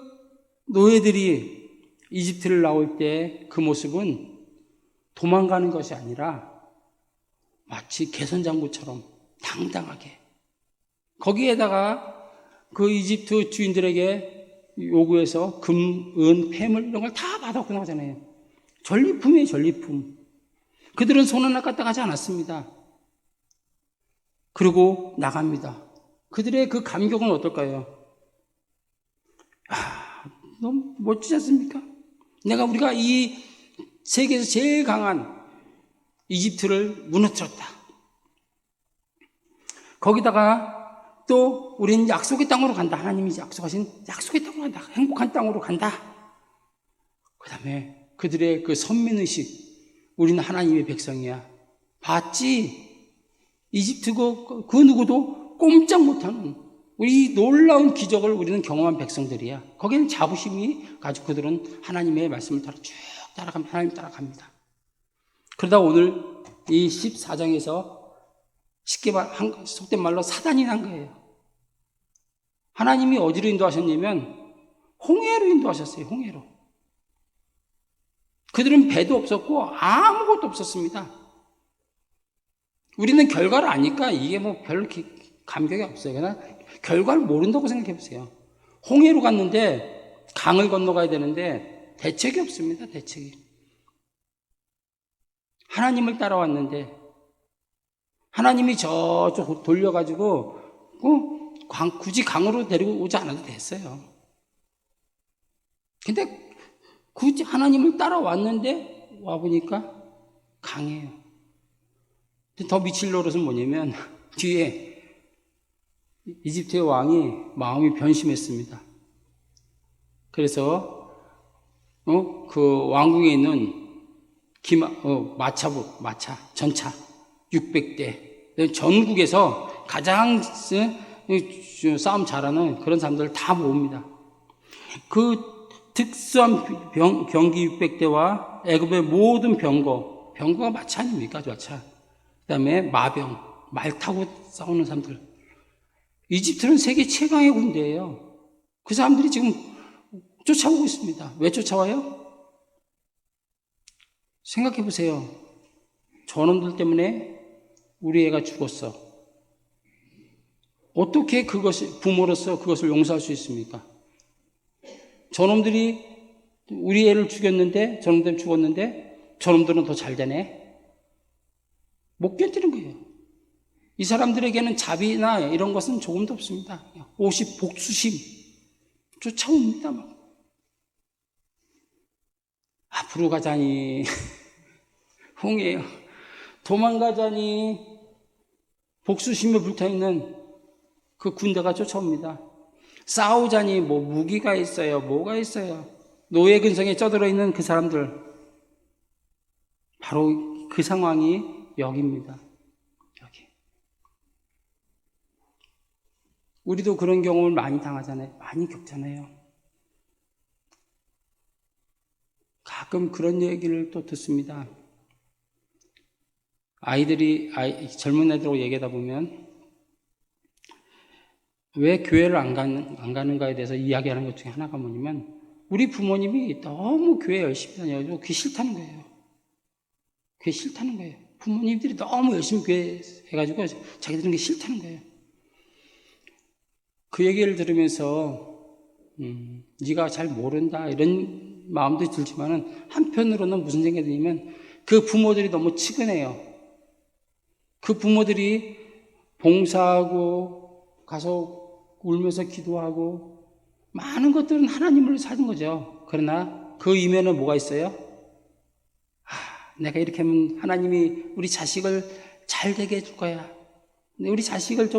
노예들이 이집트를 나올 때 그 모습은 도망가는 것이 아니라 마치 개선장구처럼 당당하게. 거기에다가 그 이집트 주인들에게 요구해서 금, 은, 폐물 이런 걸 다 받아오고 나가잖아요. 전리품이에요, 전리품. 그들은 손 하나 까딱하지 않았습니다. 그리고 나갑니다. 그들의 그 감격은 어떨까요? 너무 멋지지 않습니까? 우리가 이 세계에서 제일 강한 이집트를 무너뜨렸다. 거기다가 또 우리는 약속의 땅으로 간다. 하나님이 약속하신 약속의 땅으로 간다. 행복한 땅으로 간다. 그 다음에 그들의 그 선민의식, 우리는 하나님의 백성이야. 봤지? 이집트 그 누구도 꼼짝 못하는 우리 놀라운 기적을 우리는 경험한 백성들이야. 거기는 자부심이 가지고 그들은 하나님의 말씀을 따라 쭉 따라갑니다. 하나님 따라갑니다. 그러다 오늘 이 14장에서 쉽게 속된 말로 사단이 난 거예요. 하나님이 어디로 인도하셨냐면 홍해로 인도하셨어요. 홍해로. 그들은 배도 없었고 아무것도 없었습니다. 우리는 결과를 아니까 이게 뭐 별로 감격이 없어요. 그냥 결과를 모른다고 생각해 보세요. 홍해로 갔는데 강을 건너가야 되는데 대책이 없습니다. 대책이. 하나님을 따라왔는데 하나님이 저쪽 돌려가지고 굳이 강으로 데리고 오지 않아도 됐어요. 근데 굳이 하나님을 따라왔는데 와보니까 강해요. 더 미칠 노릇은 뭐냐면 뒤에 이집트의 왕이 마음이 변심했습니다. 그래서 그 왕궁에 있는 마차, 전차 600대 전국에서 가장 싸움 잘하는 그런 사람들을 다 모읍니다. 그 특수한 병기 600대와 애굽의 모든 병거가 마차 아닙니까? 마차. 그 다음에 마병, 말 타고 싸우는 사람들. 이집트는 세계 최강의 군대예요. 그 사람들이 지금 쫓아오고 있습니다. 왜 쫓아와요? 생각해 보세요. 저놈들 때문에 우리 애가 죽었어. 어떻게 부모로서 그것을 용서할 수 있습니까? 저놈들이 우리 애를 저놈들은 죽었는데 저놈들은 더 잘 되네? 못 견디는 거예요. 이 사람들에게는 자비나 이런 것은 조금도 없습니다. 오십 복수심 쫓아옵니다. 막. 앞으로 가자니 홍해요. 도망가자니 복수심에 불타있는 그 군대가 쫓아옵니다. 싸우자니 뭐 무기가 있어요. 뭐가 있어요. 노예 근성에 쩌들어 있는 그 사람들. 바로 그 상황이 여기입니다. 여기. 우리도 그런 경험을 많이 당하잖아요. 많이 겪잖아요. 가끔 그런 얘기를 또 듣습니다. 젊은 애들하고 얘기하다 보면 왜 교회를 안 가는가에 대해서 이야기하는 것 중에 하나가 뭐냐면 우리 부모님이 너무 교회 열심히 다녀가지고 그게 싫다는 거예요. 그게 싫다는 거예요. 부모님들이 너무 열심히 교회 해가지고 자기들은 그게 싫다는 거예요. 그 얘기를 들으면서 네가 잘 모른다 이런 마음도 들지만은 한편으로는 무슨 생각이 드냐면 그 부모들이 너무 측은해요. 그 부모들이 봉사하고 가서 울면서 기도하고 많은 것들은 하나님을 찾은 거죠. 그러나 그 이면에 뭐가 있어요? 내가 이렇게 하면 하나님이 우리 자식을 잘 되게 해줄 거야. 우리 자식을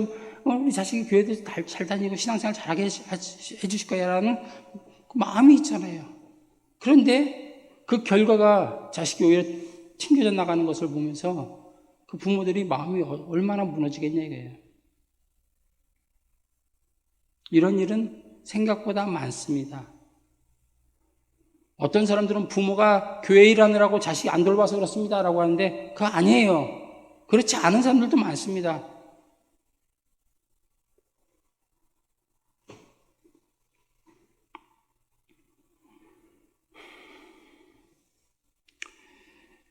우리 자식이 교회도 잘 다니고 신앙생활 잘하게 해주실 거야 라는 그 마음이 있잖아요. 그런데 그 결과가 자식이 오히려 튕겨져 나가는 것을 보면서 그 부모들이 마음이 얼마나 무너지겠냐 이거예요. 이런 일은 생각보다 많습니다. 어떤 사람들은 부모가 교회 일하느라고 자식이 안 돌봐서 그렇습니다 라고 하는데 그거 아니에요. 그렇지 않은 사람들도 많습니다.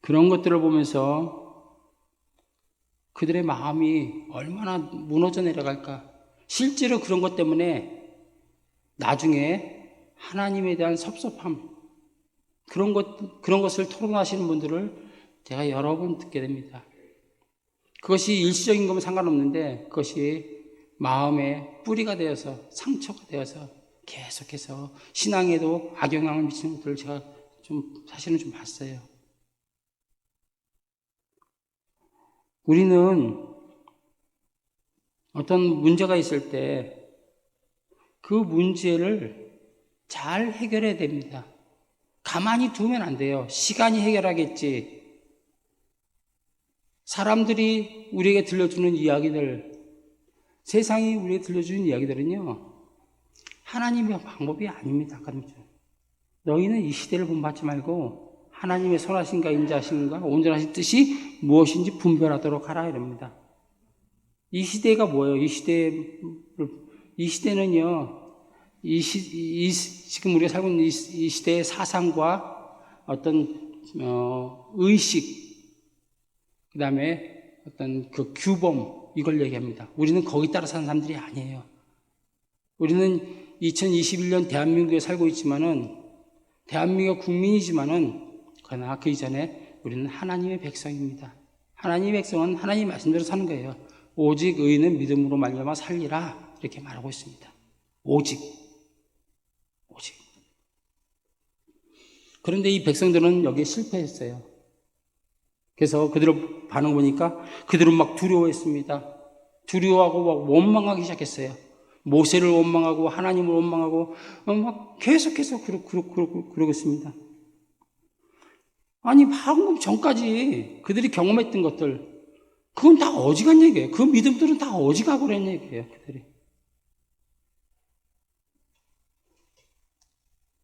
그런 것들을 보면서 그들의 마음이 얼마나 무너져 내려갈까. 실제로 그런 것 때문에 나중에 하나님에 대한 섭섭함, 그런 것을 토론하시는 분들을 제가 여러 번 듣게 됩니다. 그것이 일시적인 거면 상관없는데 그것이 마음에 뿌리가 되어서 상처가 되어서 계속해서 신앙에도 악영향을 미치는 것들을 제가 사실은 좀 봤어요. 우리는 어떤 문제가 있을 때 그 문제를 잘 해결해야 됩니다. 가만히 두면 안 돼요. 시간이 해결하겠지. 사람들이 우리에게 들려주는 이야기들, 세상이 우리에게 들려주는 이야기들은요, 하나님의 방법이 아닙니다. 너희는 이 시대를 본받지 말고 하나님의 선하신가 인자하신가 온전하신 뜻이 무엇인지 분별하도록 하라 이럽니다. 이 시대가 뭐예요? 이 시대는요, 지금 우리가 살고 있는 이 시대의 사상과 어떤 의식, 그 다음에 어떤 그 규범, 이걸 얘기합니다. 우리는 거기 따라 사는 사람들이 아니에요. 우리는 2021년 대한민국에 살고 있지만은, 대한민국 국민이지만은, 그러나 그 이전에 우리는 하나님의 백성입니다. 하나님의 백성은 하나님 말씀대로 사는 거예요. 오직 의인은 믿음으로 말미암아 살리라 이렇게 말하고 있습니다. 오직. 그런데 이 백성들은 여기에 실패했어요. 그래서 그들을 반응 보니까 그들은 막 두려워했습니다. 두려워하고 막 원망하기 시작했어요. 모세를 원망하고 하나님을 원망하고 막 계속해서 그러고 있습니다. 아니 방금 전까지 그들이 경험했던 것들, 그건 다 어지간 얘기예요. 그 믿음들은 다 어지가고 그런 얘기예요. 그들이.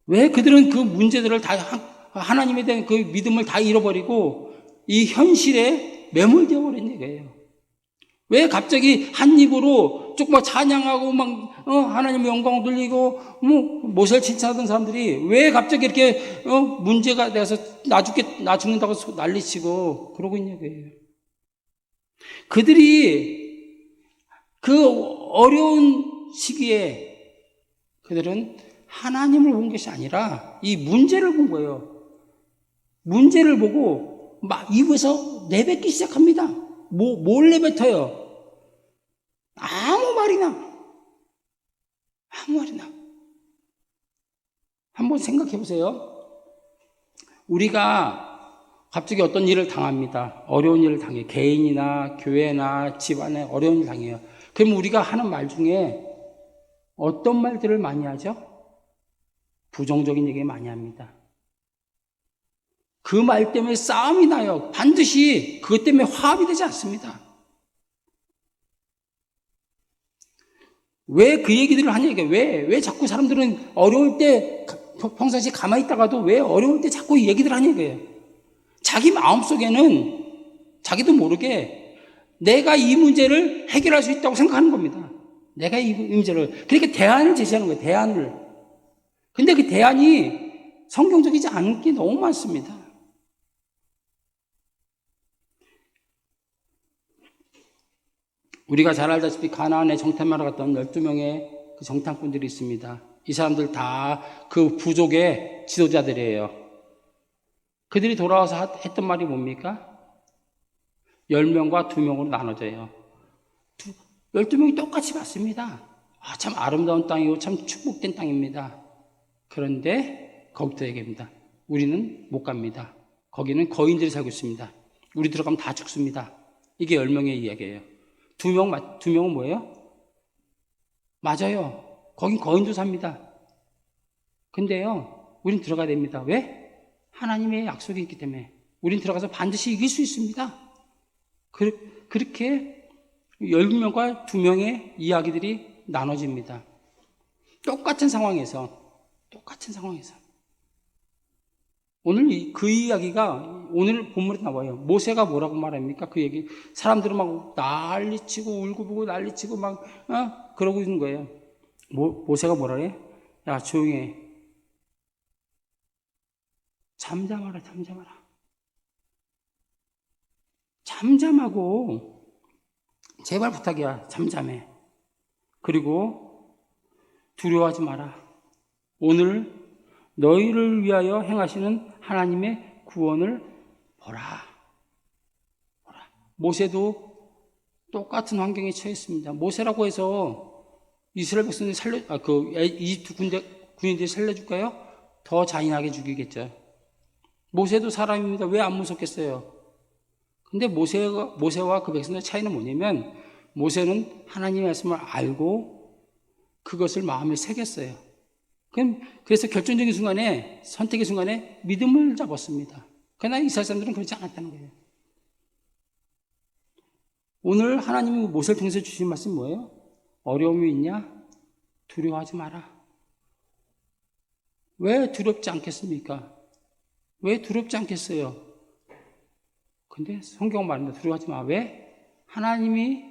왜 그들은 그 문제들을 다 하나님에 대한 그 믿음을 다 잃어버리고 이 현실에 매몰되어 버린 얘기예요. 왜 갑자기 한 입으로 조금 찬양하고 막 하나님의 영광을 돌리고 모세를 칭찬하던 사람들이 왜 갑자기 이렇게 문제가 돼서 나 죽는다고 난리치고 그러고 있는 거예요. 그들이 그 어려운 시기에 그들은 하나님을 본 것이 아니라 이 문제를 본 거예요. 문제를 보고 막 입에서 내뱉기 시작합니다. 뭘 내뱉어요? 아무 말이나. 한번 생각해 보세요. 우리가 갑자기 어떤 일을 당합니다. 어려운 일을 당해요. 개인이나 교회나 집안에 어려운 일을 당해요. 그럼 우리가 하는 말 중에 어떤 말들을 많이 하죠? 부정적인 얘기 많이 합니다. 그 말 때문에 싸움이 나요. 반드시 그것 때문에 화합이 되지 않습니다. 왜 그 얘기들을 하냐, 이게 왜 자꾸 사람들은 어려울 때 평상시 가만히 있다가도 왜 어려울 때 자꾸 얘기들 하냐 이거예요. 자기 마음속에는 자기도 모르게 내가 이 문제를 해결할 수 있다고 생각하는 겁니다. 내가 이 문제를. 그러니까 대안을 제시하는 거예요. 대안을. 근데 그 대안이 성경적이지 않은 게 너무 많습니다. 우리가 잘 알다시피 가나안에 정탐하러 갔던 12명의 그 정탐꾼들이 있습니다. 이 사람들 다 그 부족의 지도자들이에요. 그들이 돌아와서 했던 말이 뭡니까? 10명과 2명으로 나눠져요. 12명이 똑같이 봤습니다. 아, 참 아름다운 땅이고 참 축복된 땅입니다. 그런데 거기서 얘기합니다. 우리는 못 갑니다. 거기는 거인들이 살고 있습니다. 우리 들어가면 다 죽습니다. 이게 10명의 이야기예요. 2명은 뭐예요? 맞아요. 거긴 거인도 삽니다. 근데요, 우린 들어가야 됩니다. 왜? 하나님의 약속이 있기 때문에. 우린 들어가서 반드시 이길 수 있습니다. 그렇게 10명과 2명의 이야기들이 나눠집니다. 똑같은 상황에서. 오늘 그 이야기가 오늘 본문에 나와요. 모세가 뭐라고 말합니까? 그 얘기. 사람들은 막 난리치고 울고불고 난리치고 막 그러고 있는 거예요. 모세가 뭐라 그래? 야, 조용히 해. 잠잠하라. 잠잠하고 제발 부탁이야. 잠잠해. 그리고 두려워하지 마라. 오늘 너희를 위하여 행하시는 하나님의 구원을 보라. 모세도 똑같은 환경에 처했습니다. 모세라고 해서 이스라엘 백성들이 이집트 군인들이 살려줄까요? 더 잔인하게 죽이겠죠. 모세도 사람입니다. 왜 안 무섭겠어요? 근데 모세와 그 백성들의 차이는 뭐냐면, 모세는 하나님의 말씀을 알고 그것을 마음에 새겼어요. 그래서 결정적인 순간에, 선택의 순간에 믿음을 잡았습니다. 그러나 이스라엘 사람들은 그렇지 않았다는 거예요. 오늘 하나님이 모세를 통해서 주신 말씀이 뭐예요? 어려움이 있냐? 두려워하지 마라. 왜 두렵지 않겠습니까? 왜 두렵지 않겠어요? 근데 성경 말입니다. 두려워하지 마. 왜? 하나님이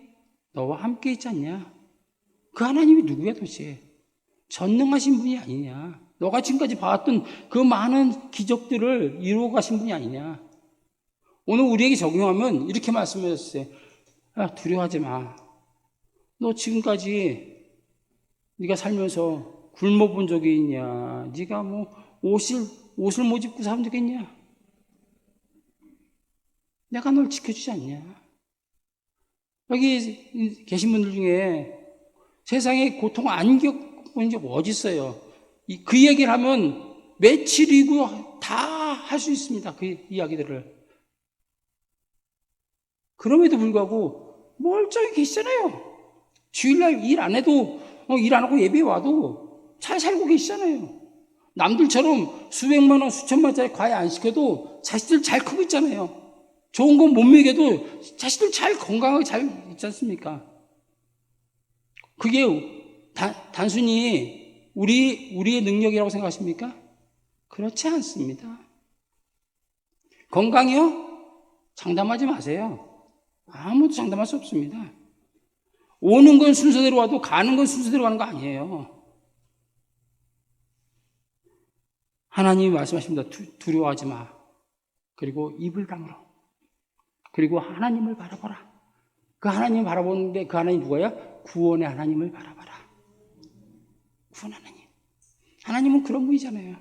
너와 함께 있지 않냐? 그 하나님이 누구야 도대체? 전능하신 분이 아니냐? 너가 지금까지 봐왔던 그 많은 기적들을 이루어 가신 분이 아니냐? 오늘 우리에게 적용하면 이렇게 말씀하셨어요. 야, 두려워하지 마. 너 지금까지 네가 살면서 굶어본 적이 있냐? 네가 뭐 옷을 못 입고 사는 적이 있냐? 내가 널 지켜주지 않냐? 여기 계신 분들 중에 세상에 고통 안 겪은 적 어디 있어요? 그 얘기를 하면 며칠이고 다 할 수 있습니다. 그 이야기들을. 그럼에도 불구하고 멀쩡히 계시잖아요. 주일날 일 안 해도, 일 안 하고 예배에 와도 잘 살고 계시잖아요. 남들처럼 수백만 원, 수천만 원짜리 과외 안 시켜도 자식들 잘 크고 있잖아요. 좋은 건 못 먹여도 자식들 잘 건강하게 잘 있지 않습니까? 그게 단순히 우리의 능력이라고 생각하십니까? 그렇지 않습니다. 건강이요? 장담하지 마세요. 아무도 장담할 수 없습니다. 오는 건 순서대로 와도 가는 건 순서대로 가는 거 아니에요. 하나님이 말씀하십니다. 두려워하지 마. 그리고 입을 다물어. 그리고 하나님을 바라보라. 그 하나님을 바라보는데 그 하나님 누구야? 구원의 하나님을 바라봐라. 구원 하나님. 하나님은 그런 분이잖아요.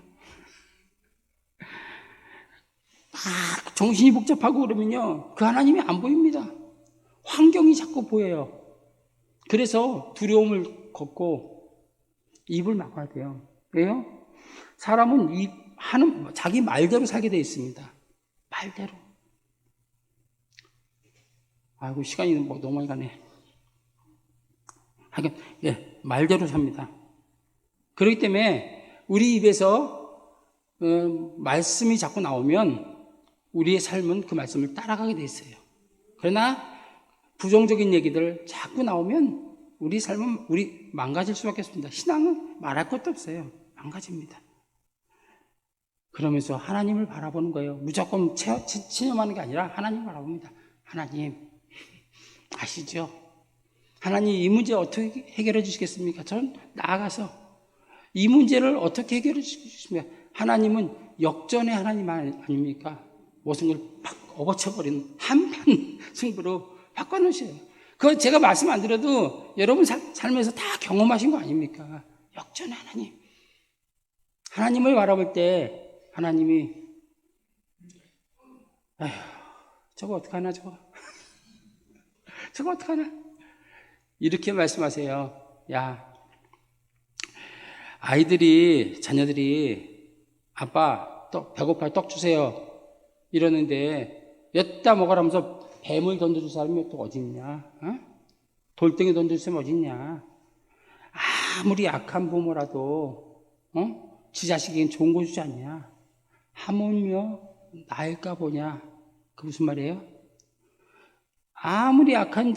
막 정신이 복잡하고 그러면요, 그 하나님이 안 보입니다. 환경이 자꾸 보여요. 그래서 두려움을 걷고 입을 막아야 돼요. 왜요? 사람은 자기 말대로 살게 되어 있습니다. 말대로. 아이고, 시간이 너무 많이 가네. 하여간, 말대로 삽니다. 그렇기 때문에 우리 입에서 말씀이 자꾸 나오면 우리의 삶은 그 말씀을 따라가게 돼 있어요. 그러나 부정적인 얘기들 자꾸 나오면 우리 삶은 망가질 수밖에 없습니다. 신앙은 말할 것도 없어요. 망가집니다. 그러면서 하나님을 바라보는 거예요. 무조건 체념하는 게 아니라 하나님을 바라봅니다. 하나님, 아시죠? 하나님 이 문제 어떻게 해결해 주시겠습니까? 저는 나아가서 이 문제를 어떻게 해결해 주시겠습니까? 하나님은 역전의 하나님 아닙니까? 모든 걸 팍 업어쳐버리는 한판 승부로 바꿔놓으셔요. 그거 제가 말씀 안 드려도 여러분 삶에서 다 경험하신 거 아닙니까? 역전의 하나님. 하나님을 바라볼 때 하나님이 아휴, 저거 어떡하나 저거 어떡하나 이렇게 말씀하세요. 야, 자녀들이 아빠 배고파요, 떡 주세요 이러는데 여기다 먹으라면서 뱀을 던져줄 사람이 또 어디 있냐? 돌덩이 던져줄 사람이 어디 있냐? 아무리 약한 부모라도 지 자식에겐 좋은 거 주지 않냐? 하물며 나일까 보냐? 그 무슨 말이에요? 아무리 약한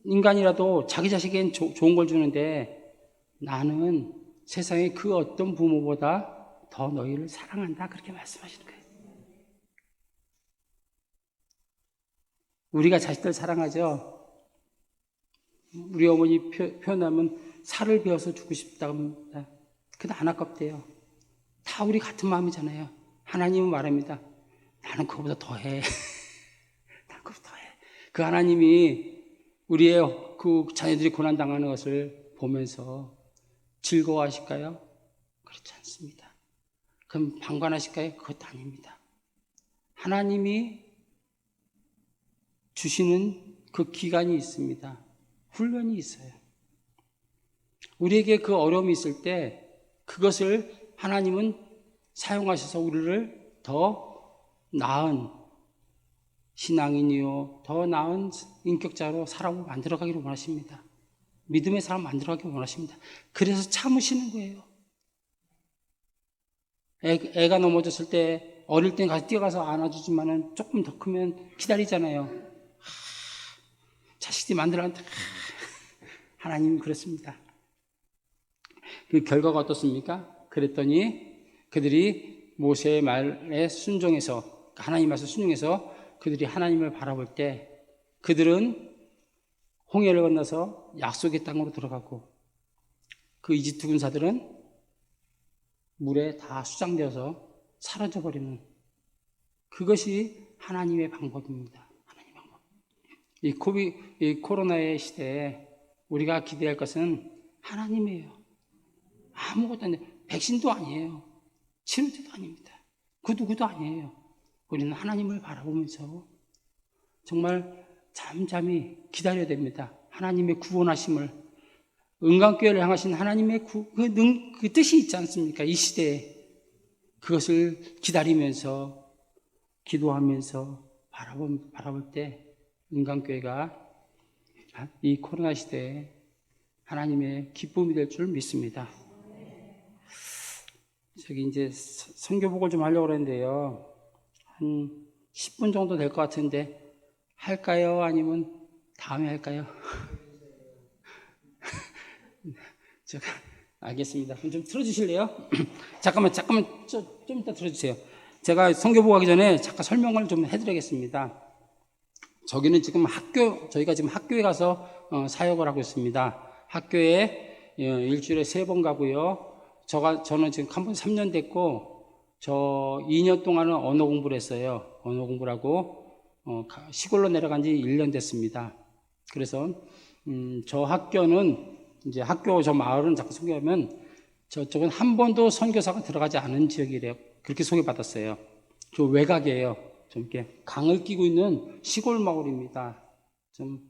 인간이라도 자기 자식에겐 좋은 걸 주는데 나는 세상에 그 어떤 부모보다 더 너희를 사랑한다. 그렇게 말씀하시는 거예요. 우리가 자식들 사랑하죠. 우리 어머니 표현하면 살을 베어서 주고 싶다고 합니다. 근데 안 아깝대요. 다 우리 같은 마음이잖아요. 하나님은 말합니다. 나는 그거보다 더해. 나는 그거보다 더해. 그 하나님이 우리의 그 자녀들이 고난당하는 것을 보면서 즐거워하실까요? 그렇지 않습니다. 그럼 방관하실까요? 그것도 아닙니다. 하나님이 주시는 그 기간이 있습니다. 훈련이 있어요. 우리에게 그 어려움이 있을 때 그것을 하나님은 사용하셔서 우리를 더 나은 신앙인이요, 더 나은 인격자로 사람을 만들어가기를 원하십니다. 믿음의 사람 만들어가기를 원하십니다. 그래서 참으시는 거예요. 애가 넘어졌을 때 어릴 땐 가서 뛰어가서 안아주지만은 조금 더 크면 기다리잖아요. 자식들이 만들어한테 하나님은 그렇습니다. 그 결과가 어떻습니까? 그랬더니 그들이 모세의 말에 순종해서, 하나님 말씀 순종해서 그들이 하나님을 바라볼 때 그들은 홍해를 건너서 약속의 땅으로 들어가고 그 이집트 군사들은 물에 다 수장되어서 사라져버리는, 그것이 하나님의 방법입니다. 하나님의 방법. 이 코로나의 시대에 우리가 기대할 것은 하나님이에요. 아무것도 아니에요. 백신도 아니에요. 치료제도 아닙니다. 그 누구도 아니에요. 우리는 하나님을 바라보면서 정말 잠잠히 기다려야 됩니다. 하나님의 구원하심을, 은강교회를 향하신 하나님의 그 뜻이 있지 않습니까? 이 시대에 그것을 기다리면서 기도하면서 바라볼 때 은강교회가 이 코로나 시대에 하나님의 기쁨이 될 줄 믿습니다. 저기 이제 선교복을 좀 하려고 그랬는데요. 한 10분 정도 될 것 같은데 할까요? 아니면 다음에 할까요? 제가 알겠습니다. 그럼 좀 틀어주실래요? 잠깐만 좀 이따 틀어주세요. 제가 선교복 하기 전에 잠깐 설명을 좀 해드리겠습니다. 저기는 지금 저희가 지금 학교에 가서 사역을 하고 있습니다. 학교에 일주일에 3번 가고요. 저는 지금 캄보디아 3년 됐고, 저 2년 동안은 언어 공부를 했어요. 언어 공부를 하고, 시골로 내려간 지 1년 됐습니다. 그래서, 저 학교는, 이제 저 마을은 자꾸 소개하면, 저쪽은 한 번도 선교사가 들어가지 않은 지역이래요. 그렇게 소개받았어요. 저 외곽이에요. 좀 이렇게 강을 끼고 있는 시골 마을입니다. 좀,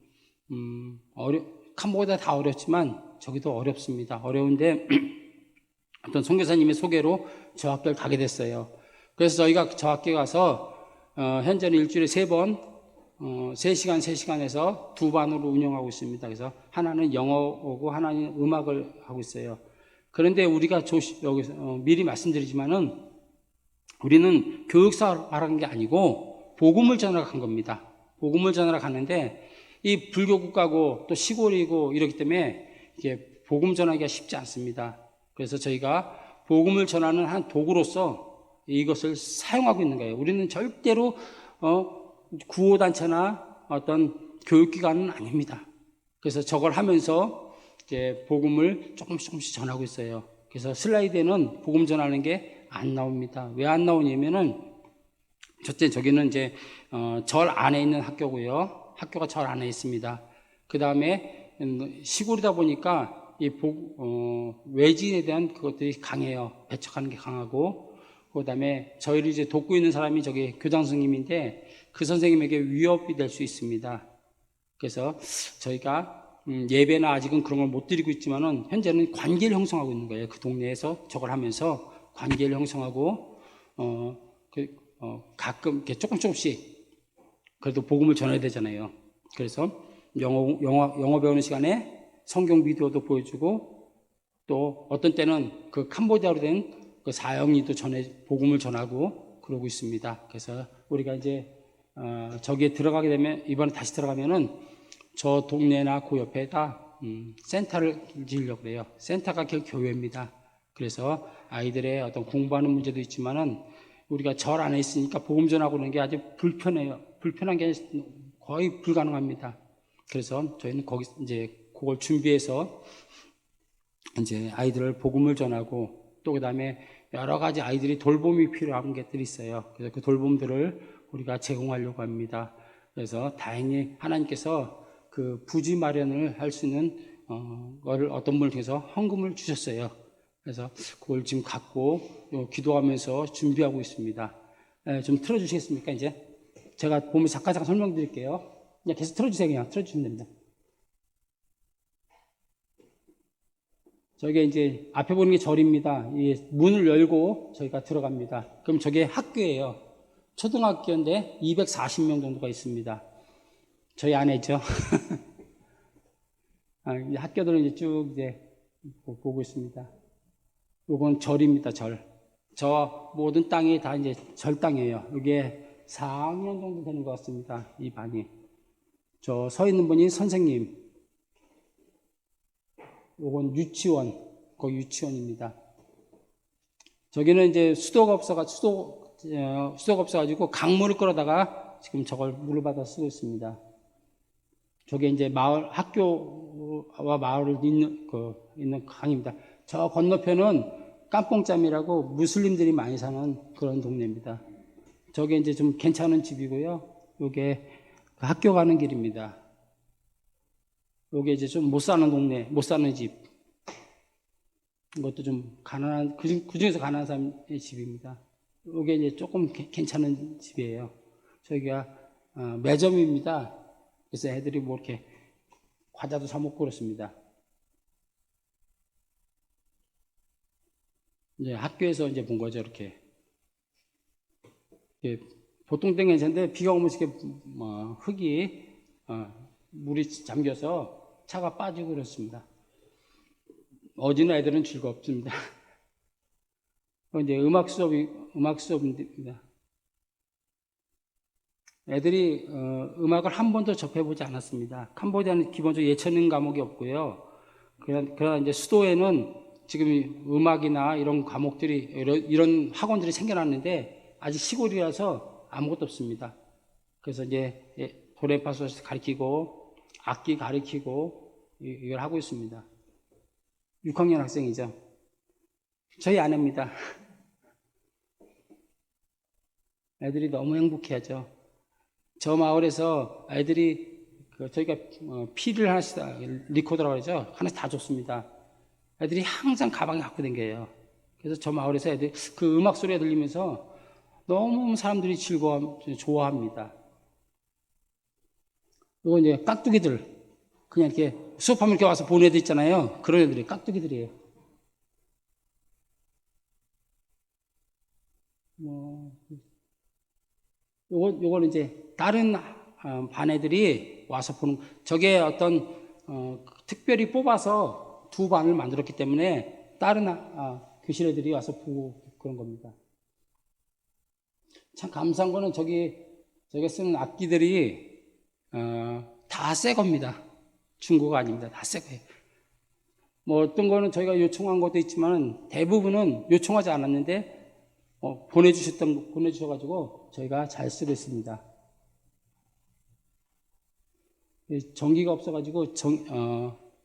캄보디아 다 어렵지만, 저기도 어렵습니다. 어려운데, 어떤 선교사님의 소개로 저 학교를 가게 됐어요. 그래서 저희가 저 학교에 가서 현재는 일주일에 3번 3시간 3시간에서 2반으로 운영하고 있습니다. 그래서 하나는 영어고 하나는 음악을 하고 있어요. 그런데 우리가 여기서 미리 말씀드리지만은 우리는 교육사를 하는 게 아니고 복음을 전하러 간 겁니다. 복음을 전하러 갔는데 이 불교 국가고 또 시골이고 이렇기 때문에 이게 복음 전하기가 쉽지 않습니다. 그래서 저희가 복음을 전하는 한 도구로서 이것을 사용하고 있는 거예요. 우리는 절대로 구호단체나 어떤 교육기관은 아닙니다. 그래서 저걸 하면서 이제 복음을 조금씩 전하고 있어요. 그래서 슬라이드에는 복음 전하는 게 안 나옵니다. 왜 안 나오냐면은 첫째 저기는 이제 절 안에 있는 학교고요. 학교가 절 안에 있습니다. 그 다음에 시골이다 보니까 이 외진에 대한 그것들이 강해요. 배척하는 게 강하고, 그 다음에 저희를 이제 돕고 있는 사람이 저기 교장 선생님인데 그 선생님에게 위협이 될 수 있습니다. 그래서 저희가 예배나 아직은 그런 걸 못 드리고 있지만은 현재는 관계를 형성하고 있는 거예요. 그 동네에서 저걸 하면서 관계를 형성하고 가끔 이렇게 조금씩 그래도 복음을 전해야 되잖아요. 그래서 영어 배우는 시간에 성경 비디오도 보여주고, 또 어떤 때는 그 캄보디아로 된 그 사형리도 복음을 전하고 그러고 있습니다. 그래서 우리가 이제 저기에 들어가게 되면, 이번에 다시 들어가면은 저 동네나 그 옆에다 센터를 지으려고 해요. 센터가 교회입니다. 그래서 아이들의 어떤 공부하는 문제도 있지만은 우리가 절 안에 있으니까 복음 전하고 그러는 게 아주 불편해요. 불편한 게 거의 불가능합니다. 그래서 저희는 거기 이제 그걸 준비해서 이제 아이들을 복음을 전하고, 또 그 다음에 여러 가지 아이들이 돌봄이 필요한 것들이 있어요. 그래서 그 돌봄들을 우리가 제공하려고 합니다. 그래서 다행히 하나님께서 그 부지 마련을 할 수 있는 거를 어떤 분을 통해서 헌금을 주셨어요. 그래서 그걸 지금 갖고 기도하면서 준비하고 있습니다. 좀 틀어주시겠습니까? 이제 제가 보면서 잠깐 설명드릴게요. 그냥 계속 틀어주세요. 그냥 틀어주시면 됩니다. 저게 이제 앞에 보는 게 절입니다. 이 문을 열고 저희가 들어갑니다. 그럼 저게 학교예요. 초등학교인데 240명 정도가 있습니다. 저희 안에죠. 학교들은 이제 쭉 이제 보고 있습니다. 요건 절입니다, 절. 저 모든 땅이 다 이제 절 땅이에요. 이게 4학년 정도 되는 것 같습니다, 이 반이. 저 서 있는 분이 선생님. 요건 유치원, 거기 유치원입니다. 저기는 이제 수도가 없어가지고 강물을 끌어다가 지금 저걸 물을 받아 쓰고 있습니다. 저게 이제 학교와 마을을 있는 강입니다. 저 건너편은 깜뽕짬이라고 무슬림들이 많이 사는 그런 동네입니다. 저게 이제 좀 괜찮은 집이고요. 요게 학교 가는 길입니다. 요게 이제 좀 못 사는 동네, 못 사는 집. 이것도 좀 가난한, 그 중에서 가난한 사람의 집입니다. 요게 이제 조금 괜찮은 집이에요. 저기가 매점입니다. 그래서 애들이 뭐 이렇게 과자도 사먹고 그렇습니다. 이제 학교에서 이제 본 거죠, 이렇게. 보통 때는 괜찮은데 비가 오면 이렇게 흙이 물이 잠겨서 차가 빠지고 그렇습니다. 어지는 애들은 즐겁습니다. 이제 음악 수업입니다. 애들이 음악을 한 번도 접해보지 않았습니다. 캄보디아는 기본적으로 예체능 과목이 없고요. 그러나 이제 수도에는 지금 음악이나 이런 과목들이 이런 학원들이 생겨났는데 아직 시골이라서 아무것도 없습니다. 그래서 이제 도레파솔 가르치고 악기 가르치고 이걸 하고 있습니다. 6학년 학생이죠. 저희 아내입니다. 애들이 너무 행복해하죠. 저 마을에서 애들이 저희가 피를 하나씩 리코더라고 그러죠. 하나씩 다 줬습니다. 애들이 항상 가방에 갖고 다녀요. 그래서 저 마을에서 애들이 그 음악 소리가 들리면서 너무 사람들이 좋아합니다. 이거 이제 깍두기들, 그냥 이렇게 수업하면 이렇게 와서 보는 애들 있잖아요. 그런 애들이 깍두기들이에요. 요거는 이제 다른 반 애들이 와서 보는, 저게 어떤 특별히 뽑아서 두 반을 만들었기 때문에 다른 교실 애들이 와서 보고 그런 겁니다. 참 감사한 거는 저게 쓰는 악기들이 다 새 겁니다. 중고가 아닙니다. 다 새 거예요. 뭐 어떤 거는 저희가 요청한 것도 있지만 대부분은 요청하지 않았는데 보내주셔가지고 저희가 잘 쓰고 있습니다. 전기가 없어가지고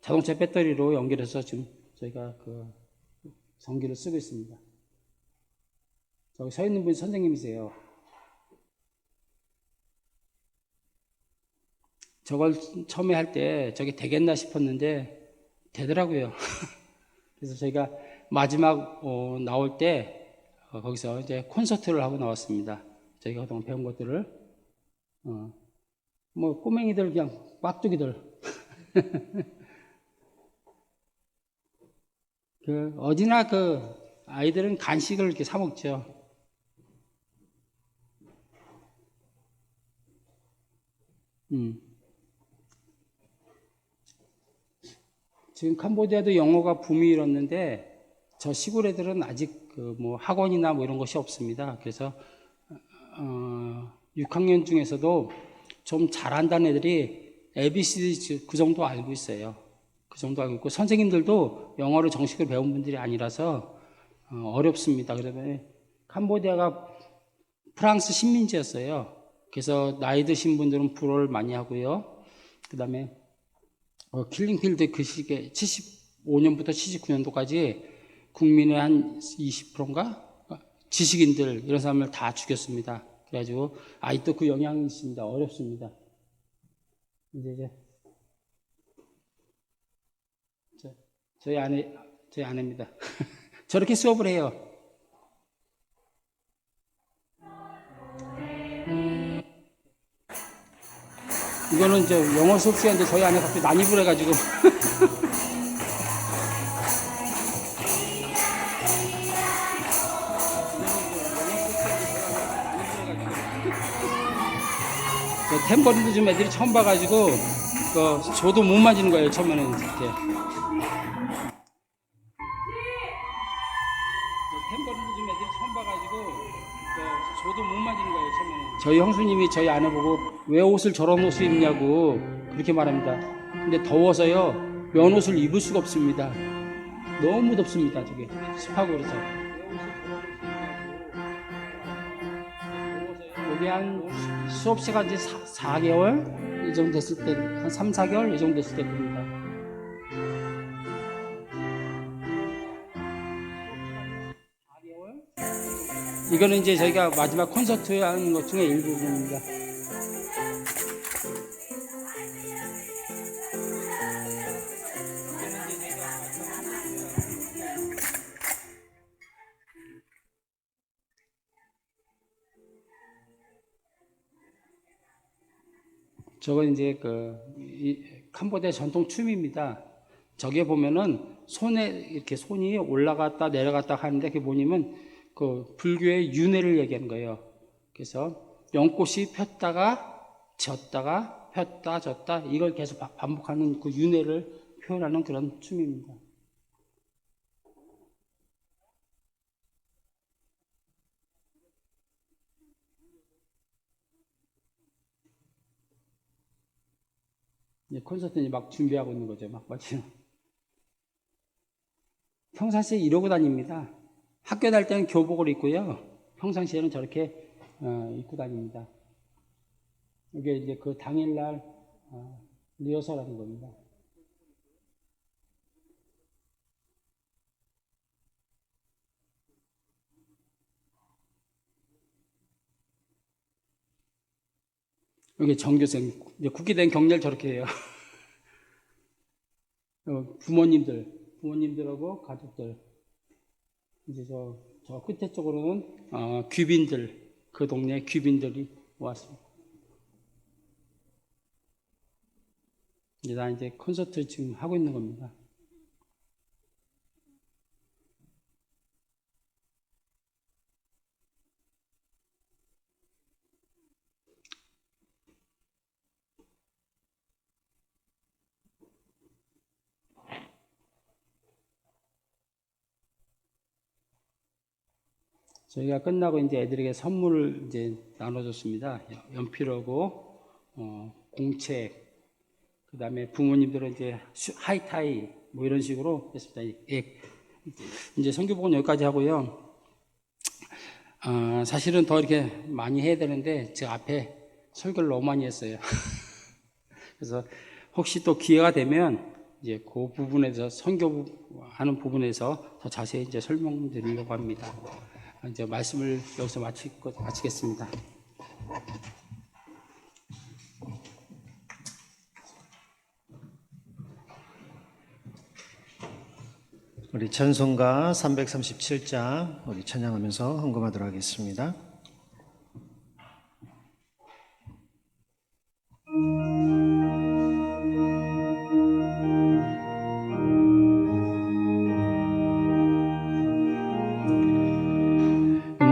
자동차 배터리로 연결해서 지금 저희가 그 전기를 쓰고 있습니다. 저기 서 있는 분이 선생님이세요. 저걸 처음에 할 때 저게 되겠나 싶었는데 되더라고요. 그래서 저희가 마지막 나올 때 거기서 이제 콘서트를 하고 나왔습니다. 저희가 그동안 배운 것들을 뭐 꼬맹이들 그냥 빡두기들 어디나 아이들은 간식을 이렇게 사 먹죠. 지금 캄보디아도 영어가 붐이 일었는데 저 시골 애들은 아직 뭐 학원이나 뭐 이런 것이 없습니다. 그래서 6학년 중에서도 좀 잘한다는 애들이 ABCD 그 정도 알고 있어요. 그 정도 알고 있고 선생님들도 영어를 정식으로 배운 분들이 아니라서 어렵습니다. 그러면 캄보디아가 프랑스 식민지였어요. 그래서 나이 드신 분들은 불어를 많이 하고요. 그 다음에 킬링필드 그 시기에 75년부터 79년도까지 국민의 한 20%인가? 지식인들 이런 사람을 다 죽였습니다. 그래가지고 아직도 그 영향이 있습니다. 어렵습니다. 이제 저희 아내입니다. 저렇게 수업을 해요. 이거는 이제 영어 수업 시간인데 저희 아내 갑자기 난입을 해가지고 탬버린도 좀 애들이 처음 봐가지고 저도 못 만지는 거예요. 처음에는 이렇게 탬버린도 좀 애들이 처음 봐가지고 저도 못 만지는 거예요. 처음에는 저희 형수님이 저희 아내 보고 왜 옷을 저런 옷을 입냐고 그렇게 말합니다. 근데 더워서요 면옷을 입을 수가 없습니다. 너무 덥습니다. 저게 습하고 그래서 여기 한 수업 시간 이제 4개월 이 정도 됐을 때, 한 3, 4개월 이 정도 됐을 때 겁니다. 이거는 이제 저희가 마지막 콘서트 하는 것 중에 일부분입니다. 저건 이제 캄보디아 전통 춤입니다. 저게 보면은 이렇게 손이 올라갔다 내려갔다 하는데 그게 뭐냐면 불교의 윤회를 얘기하는 거예요. 그래서 연꽃이 폈다가 졌다가 폈다 졌다 이걸 계속 반복하는 그 윤회를 표현하는 그런 춤입니다. 이제 콘서트는 막 준비하고 있는 거죠. 막 마치 평상시에 이러고 다닙니다. 학교 다닐 때는 교복을 입고요. 평상시에는 저렇게 입고 다닙니다. 이게 이제 그 당일날 리허설하는 겁니다. 여기 전교생, 이제 국기 된 경례를 저렇게 해요. 부모님들하고 가족들. 이제 저 끝에 쪽으로는 귀빈들, 그 동네 귀빈들이 왔습니다. 이제 나 이제 콘서트 지금 하고 있는 겁니다. 저희가 끝나고 이제 애들에게 선물을 이제 나눠줬습니다. 연필하고, 공책, 그 다음에 부모님들은 이제 하이타이, 뭐 이런 식으로 했습니다. 예. 이제 선교복은 여기까지 하고요. 사실은 더 이렇게 많이 해야 되는데 제가 앞에 설교를 너무 많이 했어요. 그래서 혹시 또 기회가 되면 이제 그 부분에서 선교하는 부분에서 더 자세히 이제 설명드리려고 합니다. 이제 말씀을 여기서 마치겠습니다. 우리 찬송가 337장 우리 찬양하면서 헌금하도록 하겠습니다.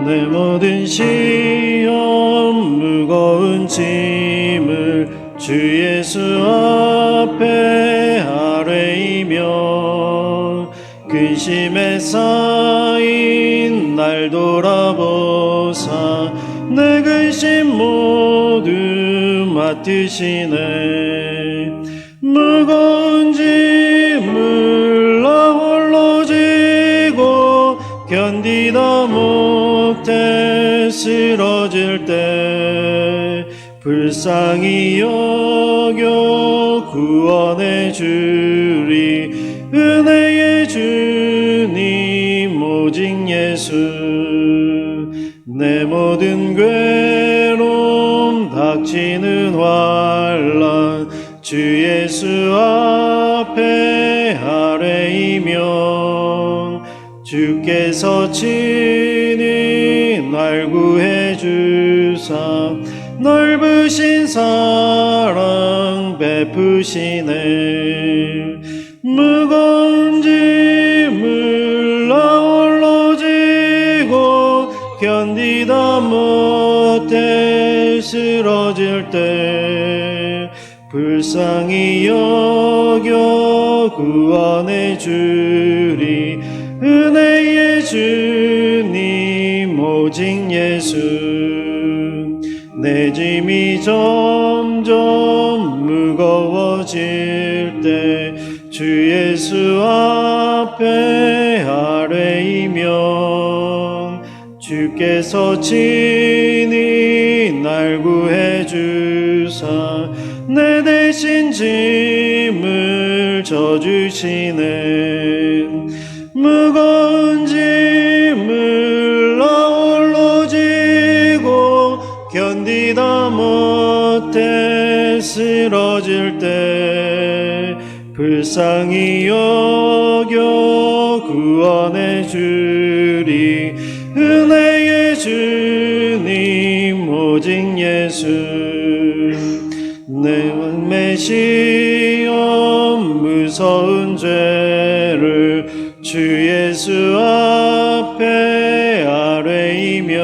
내 모든 시험 무거운 짐을 주 예수 앞에 아뢰이며 근심에 쌓인 날 돌아보사 내 근심 모두 맡으시네. 무거운 짐을 나 홀로 지고 견디다 못해 쓰러질 때 불쌍히 여겨 구원해 주리. 은혜의 주님 오직 예수. 내 모든 괴로움 닥치는 환난 주 예수 앞에 아뢰이며 주께서 친히 날 구해 주사 넓으신 사랑 베푸시네. 무거운 짐을 나 홀로 지고 견디다 못해 쓰러질 때 불쌍히 여겨 구원해 주리. 은혜의 주님 오직 예수. 내 짐이 점점 무거워질 때 주 예수 앞에 아뢰이면 주께서 친히 날 구해 주사 내 대신 짐을 져주시네. 무거운 짐을 나 홀로 지고 견디다 못해 쓰러질 때 불쌍히 여겨 구원해 주리. 은혜의 주님 오직 예수. 내 매 시험 무서운 죄를 주 예수 앞에 아뢰이면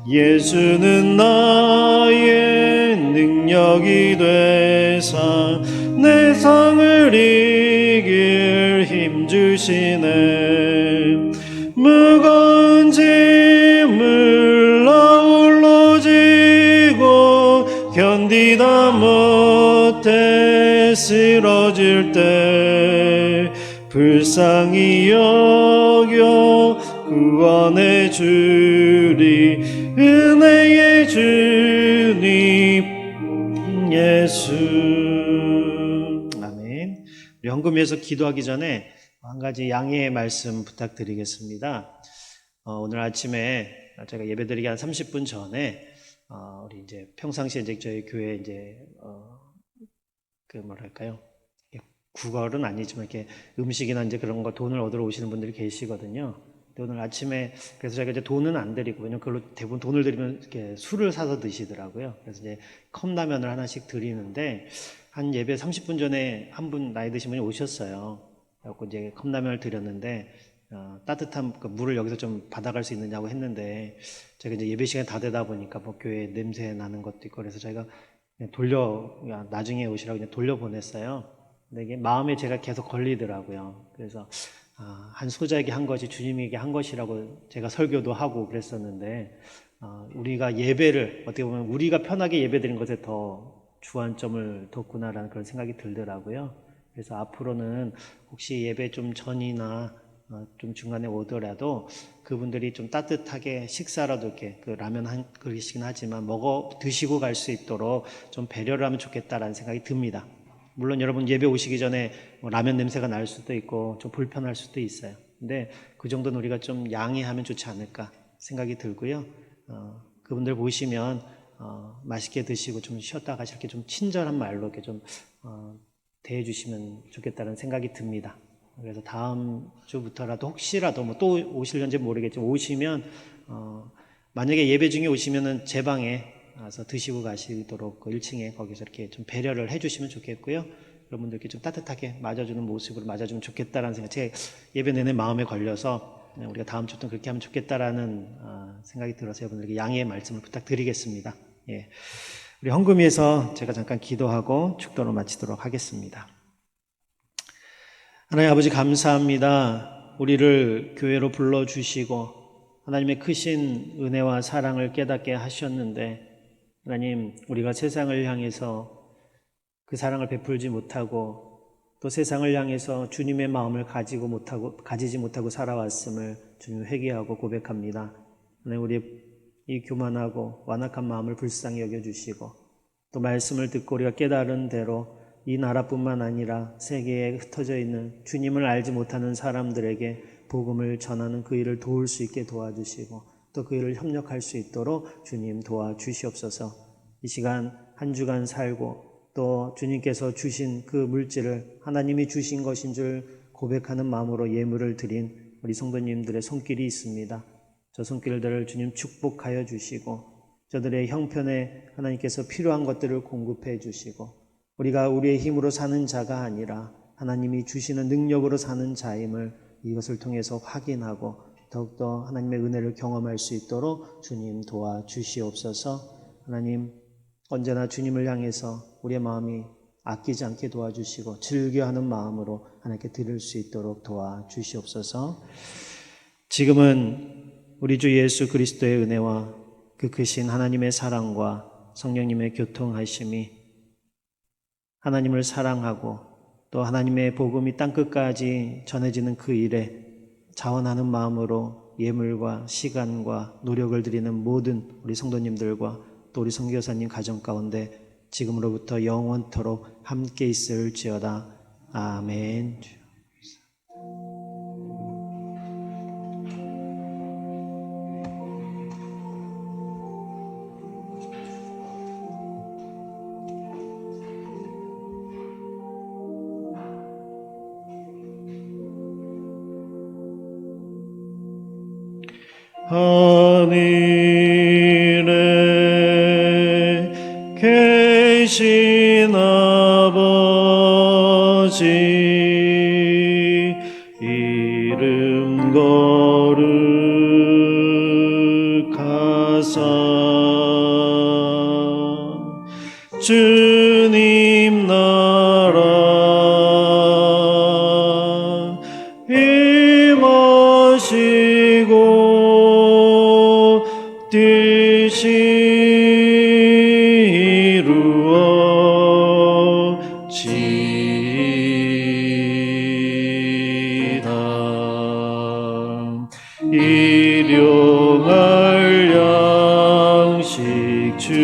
예수는 나의 능력이 되사 내 상을 이길 힘 주시네. 무거운 짐을 나 홀로 지고 견디다 못해 쓰러질 때 불쌍히 여겨 구원해 주리. 은혜의 주님 예수. 아멘. 우리 헌금위에서 기도하기 전에 한 가지 양해의 말씀 부탁드리겠습니다. 오늘 아침에 제가 예배드리기 한 30분 전에 우리 이제 평상시에 이제 저희 교회 이제 그 뭐랄까요? 구걸은 아니지만 이렇게 음식이나 이제 그런 거 돈을 얻으러 오시는 분들이 계시거든요. 오늘 아침에 그래서 제가 이제 돈은 안 드리고 왜냐면 그걸로 대부분 돈을 드리면 이렇게 술을 사서 드시더라고요. 그래서 이제 컵라면을 하나씩 드리는데 한 예배 30분 전에 한 분 나이 드신 분이 오셨어요. 그래서 이제 컵라면을 드렸는데 따뜻한 그 물을 여기서 좀 받아갈 수 있느냐고 했는데 제가 이제 예배 시간이 다 되다 보니까 뭐 교회 냄새 나는 것도 있고 그래서 저희가 그냥 나중에 오시라고 그냥 돌려보냈어요. 근데 이게 마음에 제가 계속 걸리더라고요. 그래서 한 소자에게 한 것이 주님에게 한 것이라고 제가 설교도 하고 그랬었는데 우리가 예배를 어떻게 보면 우리가 편하게 예배드린 것에 더 주안점을 뒀구나라는 그런 생각이 들더라고요. 그래서 앞으로는 혹시 예배 좀 전이나 좀 중간에 오더라도 그분들이 좀 따뜻하게 식사라도 이렇게 그 라면 한 그릇이긴 하지만 드시고 갈 수 있도록 좀 배려를 하면 좋겠다라는 생각이 듭니다. 물론 여러분 예배 오시기 전에 뭐 라면 냄새가 날 수도 있고 좀 불편할 수도 있어요. 근데 그 정도는 우리가 좀 양해하면 좋지 않을까 생각이 들고요. 그분들 보시면 맛있게 드시고 좀 쉬었다 가실 이렇게 좀 친절한 말로 이렇게 좀 대해 주시면 좋겠다는 생각이 듭니다. 그래서 다음 주부터라도 혹시라도 뭐 또 오실런지 모르겠지만 오시면 만약에 예배 중에 오시면은 제 방에 와서 드시고 가시도록 그 1층에 거기서 이렇게 좀 배려를 해주시면 좋겠고요. 여러분들께 좀 따뜻하게 맞아주는 모습으로 맞아주면 좋겠다라는 생각. 제 예배 내내 마음에 걸려서 우리가 다음 주부터 그렇게 하면 좋겠다라는 생각이 들어서 여러분들께 양해의 말씀을 부탁드리겠습니다. 예. 우리 헌금위에서 제가 잠깐 기도하고 축도를 마치도록 하겠습니다. 하나님 아버지 감사합니다. 우리를 교회로 불러주시고 하나님의 크신 은혜와 사랑을 깨닫게 하셨는데 하나님 우리가 세상을 향해서 그 사랑을 베풀지 못하고 또 세상을 향해서 주님의 마음을 가지지 못하고 살아왔음을 주님 회개하고 고백합니다. 하나님 우리 이 교만하고 완악한 마음을 불쌍히 여겨주시고 또 말씀을 듣고 우리가 깨달은 대로 이 나라뿐만 아니라 세계에 흩어져 있는 주님을 알지 못하는 사람들에게 복음을 전하는 그 일을 도울 수 있게 도와주시고 또 그 일을 협력할 수 있도록 주님 도와주시옵소서. 이 시간 한 주간 살고 또 주님께서 주신 그 물질을 하나님이 주신 것인 줄 고백하는 마음으로 예물을 드린 우리 성도님들의 손길이 있습니다. 저 손길들을 주님 축복하여 주시고 저들의 형편에 하나님께서 필요한 것들을 공급해 주시고 우리가 우리의 힘으로 사는 자가 아니라 하나님이 주시는 능력으로 사는 자임을 이것을 통해서 확인하고 더욱더 하나님의 은혜를 경험할 수 있도록 주님 도와주시옵소서. 하나님 언제나 주님을 향해서 우리의 마음이 아끼지 않게 도와주시고 즐겨하는 마음으로 하나님께 드릴 수 있도록 도와주시옵소서. 지금은 우리 주 예수 그리스도의 은혜와 그 크신 하나님의 사랑과 성령님의 교통하심이 하나님을 사랑하고 또 하나님의 복음이 땅끝까지 전해지는 그 일에 자원하는 마음으로 예물과 시간과 노력을 드리는 모든 우리 성도님들과 또 우리 선교사님 가정 가운데 지금으로부터 영원토록 함께 있을지어다. 아멘. 하늘에 계신 아버지 이름 거룩하사 주님 나라 임하시고 뜻이 이루어지이다. 일용할 양식 주시고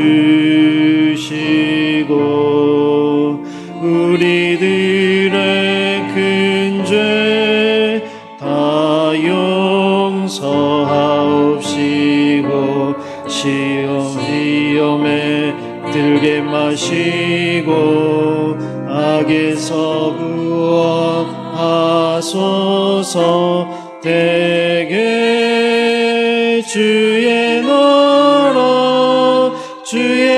우리들의 큰 죄 다 용서하옵시고 시험에 들게 마시고 악에서 구원하소서. 대개 주의 나라 주의